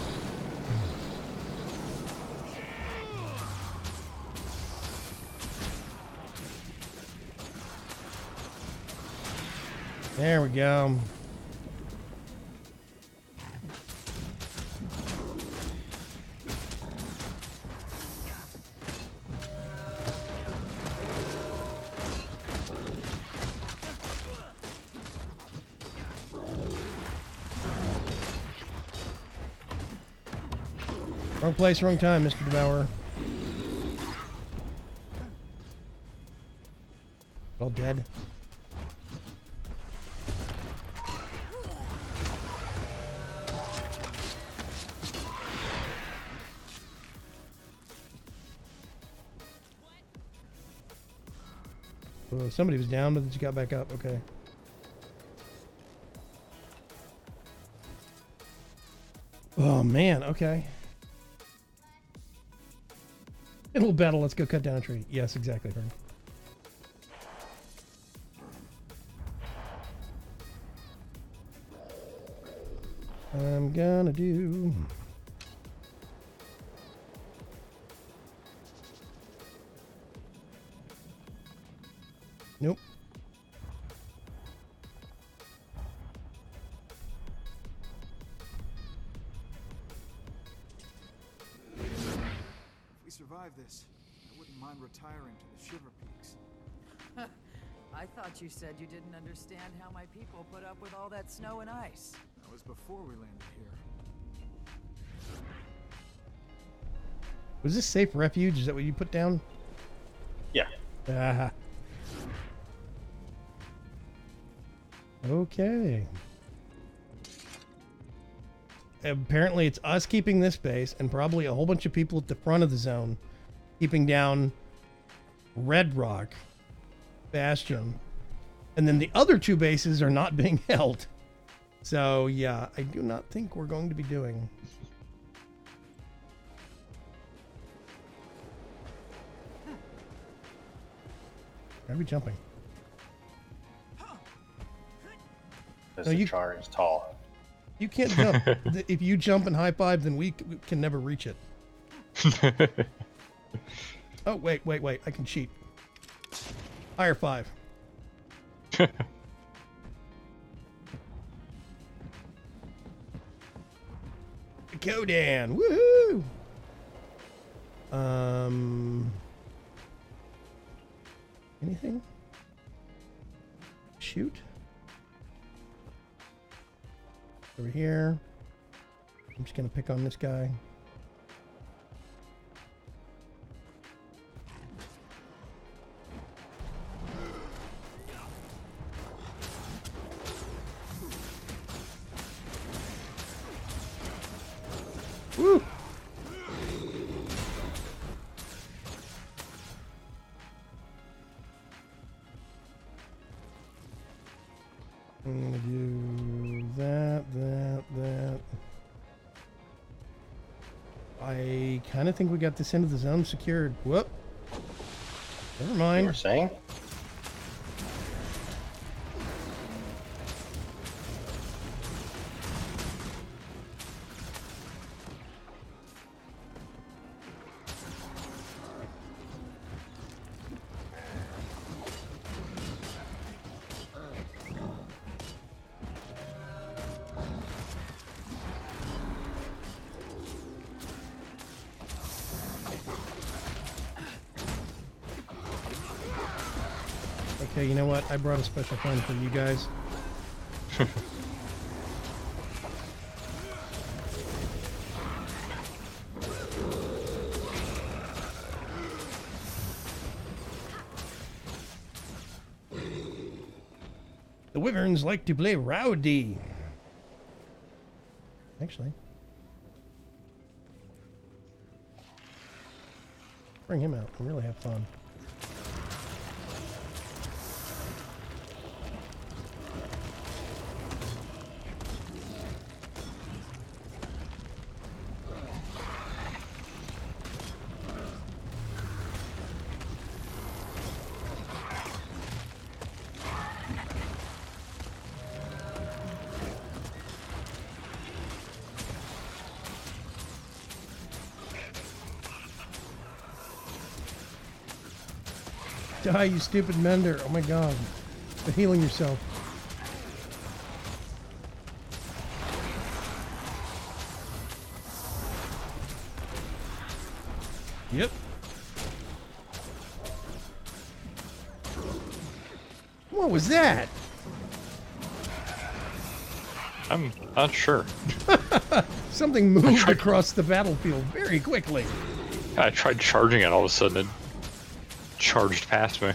There we go. Wrong place, wrong time, Mr. Devourer. All dead. Oh, somebody was down, but just got back up. Okay. Oh, man. Okay. Little battle. Let's go cut down a tree. Yes, exactly, Fern. I'm gonna do... Nope. If we survive this, I wouldn't mind retiring to the Shiver Peaks. I thought you said you didn't understand how my people put up with all that snow and ice. That was before we landed here. Was this safe refuge? Is that what you put down? Yeah. Ah. Okay. Apparently it's us keeping this base and probably a whole bunch of people at the front of the zone keeping down Red Rock Bastion. And then the other two bases are not being held. So, yeah, I do not think we're going to be doing. Why are we jumping? Because No, the char is tall. You can't jump. If you jump in high five, then we can never reach it. Oh, wait. I can cheat. Higher five. Kodan. Woohoo! Anything? Shoot. Over here. I'm just gonna pick on this guy. Woo! I'm gonna do that. I kind of think we got this end of the zone secured. Whoop. Never mind. You were saying? Okay, you know what? I brought a special friend for you guys. The Wyverns like to play rowdy. Actually. Bring him out and really have fun. Die, you stupid mender. Oh my god. Quit healing yourself. Yep. What was that? I'm not sure. Something moved across the battlefield very quickly. I tried charging it, all of a sudden it charged past me.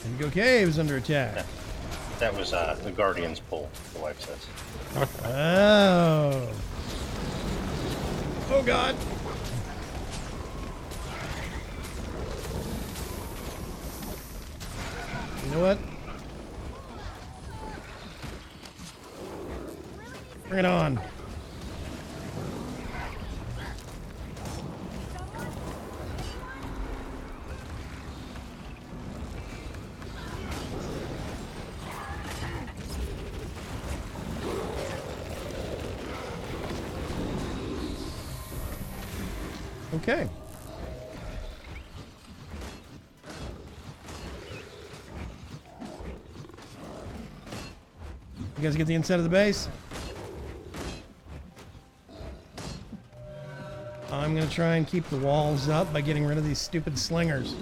Indigo Cave is under attack. That was the Guardian's pull, the wife says. Okay. Oh. Oh god. You know what? Bring it on. Okay. You guys get the inside of the base? I'm going to try and keep the walls up by getting rid of these stupid slingers.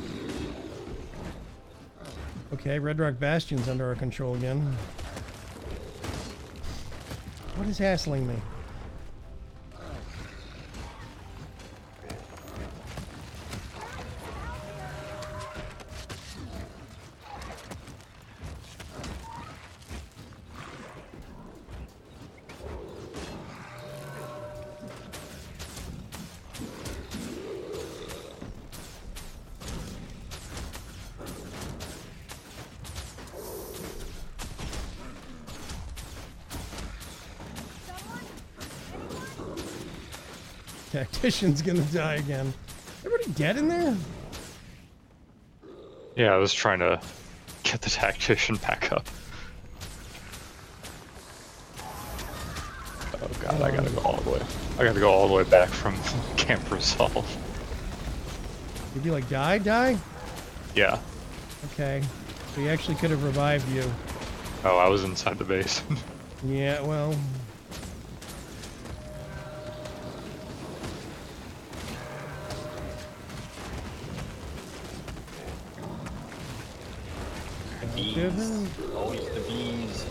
Okay, Red Rock Bastion's under our control again. What is hassling me? Tactician's gonna die again. Everybody dead in there? Yeah, I was trying to get the tactician back up. Oh god, I gotta go all the way. I gotta go all the way back from Camp Resolve. Did you like die? Yeah. Okay. So he actually could have revived you. Oh, I was inside the base. Yeah, well. Bees. Always the bees.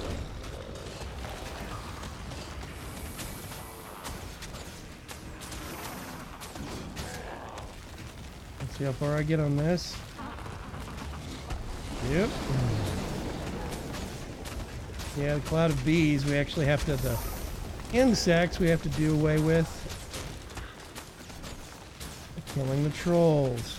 Let's see how far I get on this. Yep. Yeah, the cloud of bees, we actually have to, the insects we have to do away with. Killing the trolls.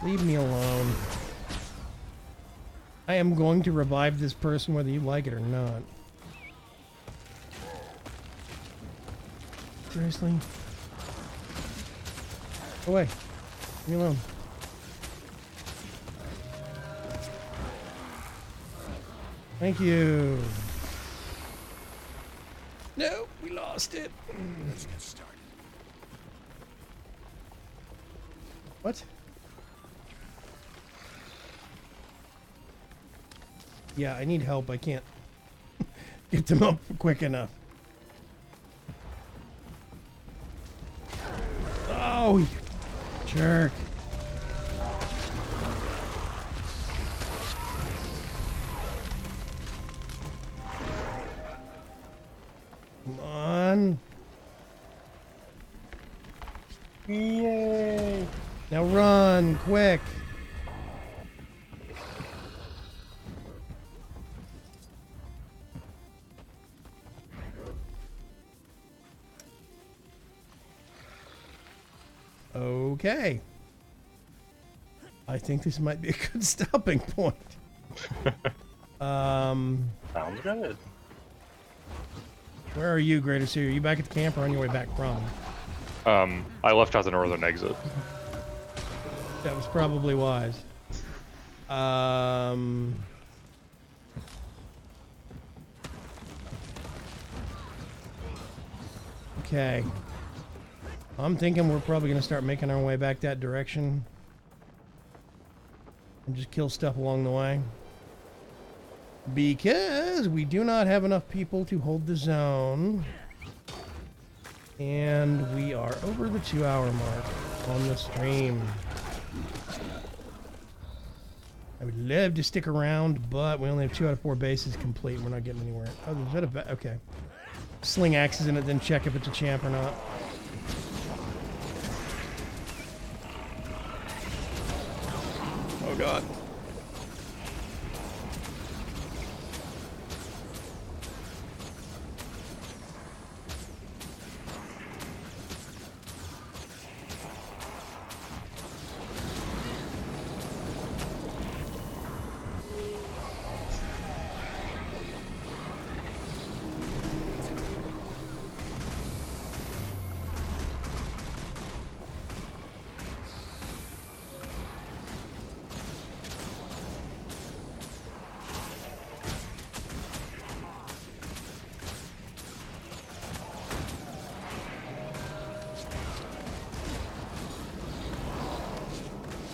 Leave me alone. I am going to revive this person whether you like it or not. Seriously? Go away. Leave me alone. Thank you. No, we lost it. Let's get started. What? Yeah, I need help. I can't get them up quick enough. Oh, you jerk. Come on. Yay. Now run, quick. Okay. I think this might be a good stopping point. Sounds good. Where are you, Greater Sea? Are you back at the camp or on your way back from? I left out the northern exit. That was probably wise. Okay. I'm thinking we're probably going to start making our way back that direction. And just kill stuff along the way. Because we do not have enough people to hold the zone. And we are over the 2-hour mark on the stream. I would love to stick around, but we only have 2 out of 4 bases complete. We're not getting anywhere. Oh, is that okay. Sling axes in it, then check if it's a champ or not. Oh god.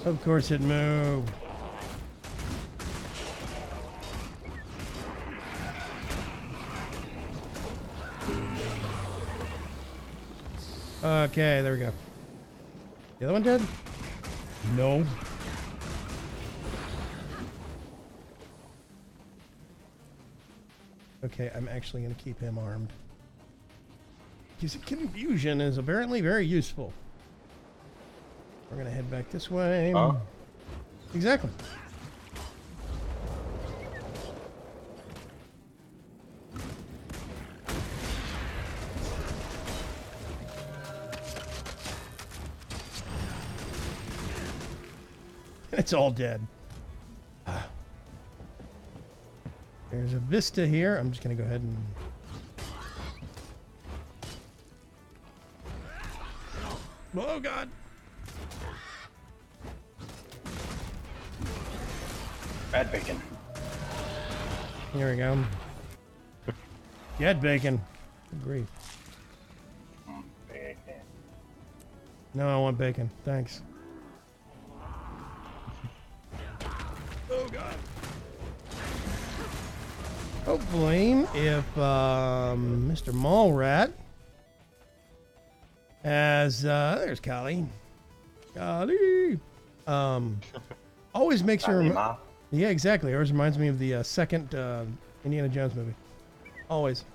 Of course it moved. Okay, there we go. The other one dead? No. Okay, I'm actually going to keep him armed. Because confusion is apparently very useful. We're going to head back this way. Oh. Exactly. It's all dead. There's a vista here. I'm just gonna go ahead and. Oh God! Bad bacon. Here we go. Get bacon. Good grief. Bacon. No, I want bacon. Thanks. Oh God. Hopefully, if Mr. Mallrat has there's Callie. Callie. Always makes her. Yeah, exactly. Always reminds me of the second Indiana Jones movie. Always.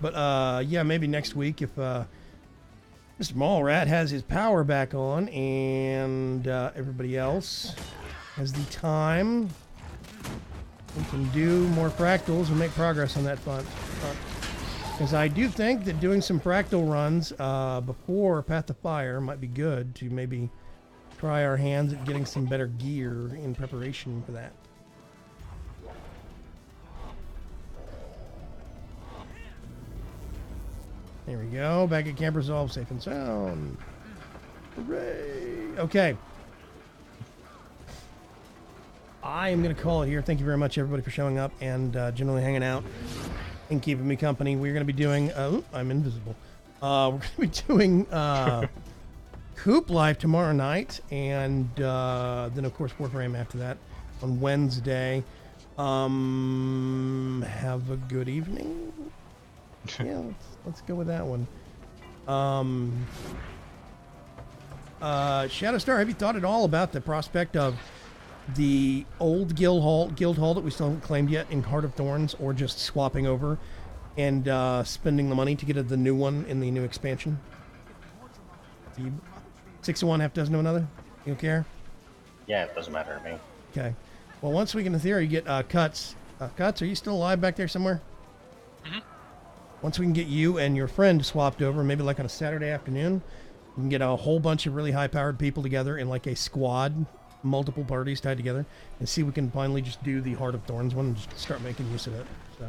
But yeah, maybe next week if Mr. Mallrat has his power back on and everybody else has the time, we can do more fractals and make progress on that front. Because I do think that doing some fractal runs before Path of Fire might be good to maybe try our hands at getting some better gear in preparation for that. There we go. Back at Camp Resolve, safe and sound. Hooray! Okay. I am going to call it here. Thank you very much, everybody, for showing up and generally hanging out and keeping me company. We're going to be doing... I'm invisible. We're going to be doing Coop Life tomorrow night, and then, of course, Warframe after that on Wednesday. Have a good evening. Yeah, let's go with that one. Shadowstar, have you thought at all about the prospect of the old guild hall that we still haven't claimed yet in Heart of Thorns, or just swapping over and spending the money to get the new one in the new expansion? 6 of one, half dozen of another? You don't care? Yeah, it doesn't matter to me. Okay. Well, once we can, in theory, get Cuts. Cuts, are you still alive back there somewhere? Mm-hmm. Once we can get you and your friend swapped over, maybe like on a Saturday afternoon, we can get a whole bunch of really high-powered people together in like a squad, multiple parties tied together, and see if we can finally just do the Heart of Thorns one and just start making use of it. So,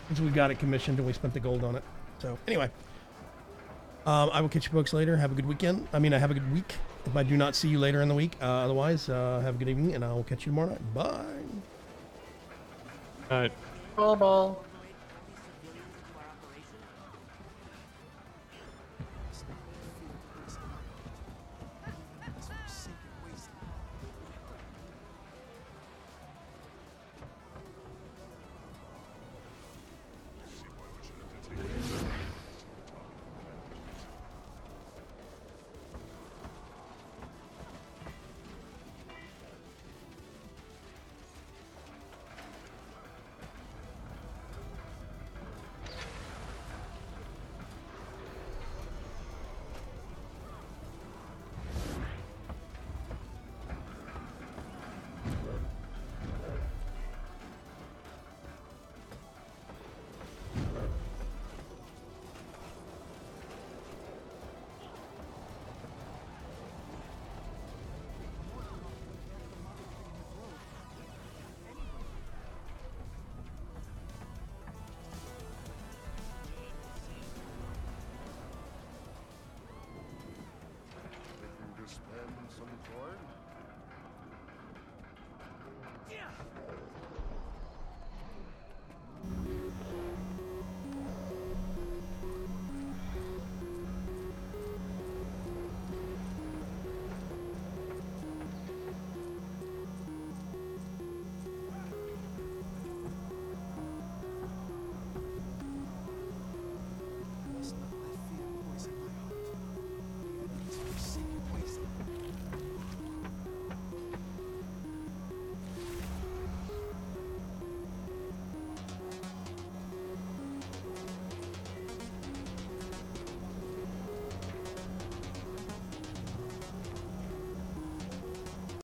since we got it commissioned and we spent the gold on it. So, anyway, I will catch you folks later. Have a good weekend. Have a good week. If I do not see you later in the week, otherwise, have a good evening, and I will catch you tomorrow night. Bye. All right. Ball.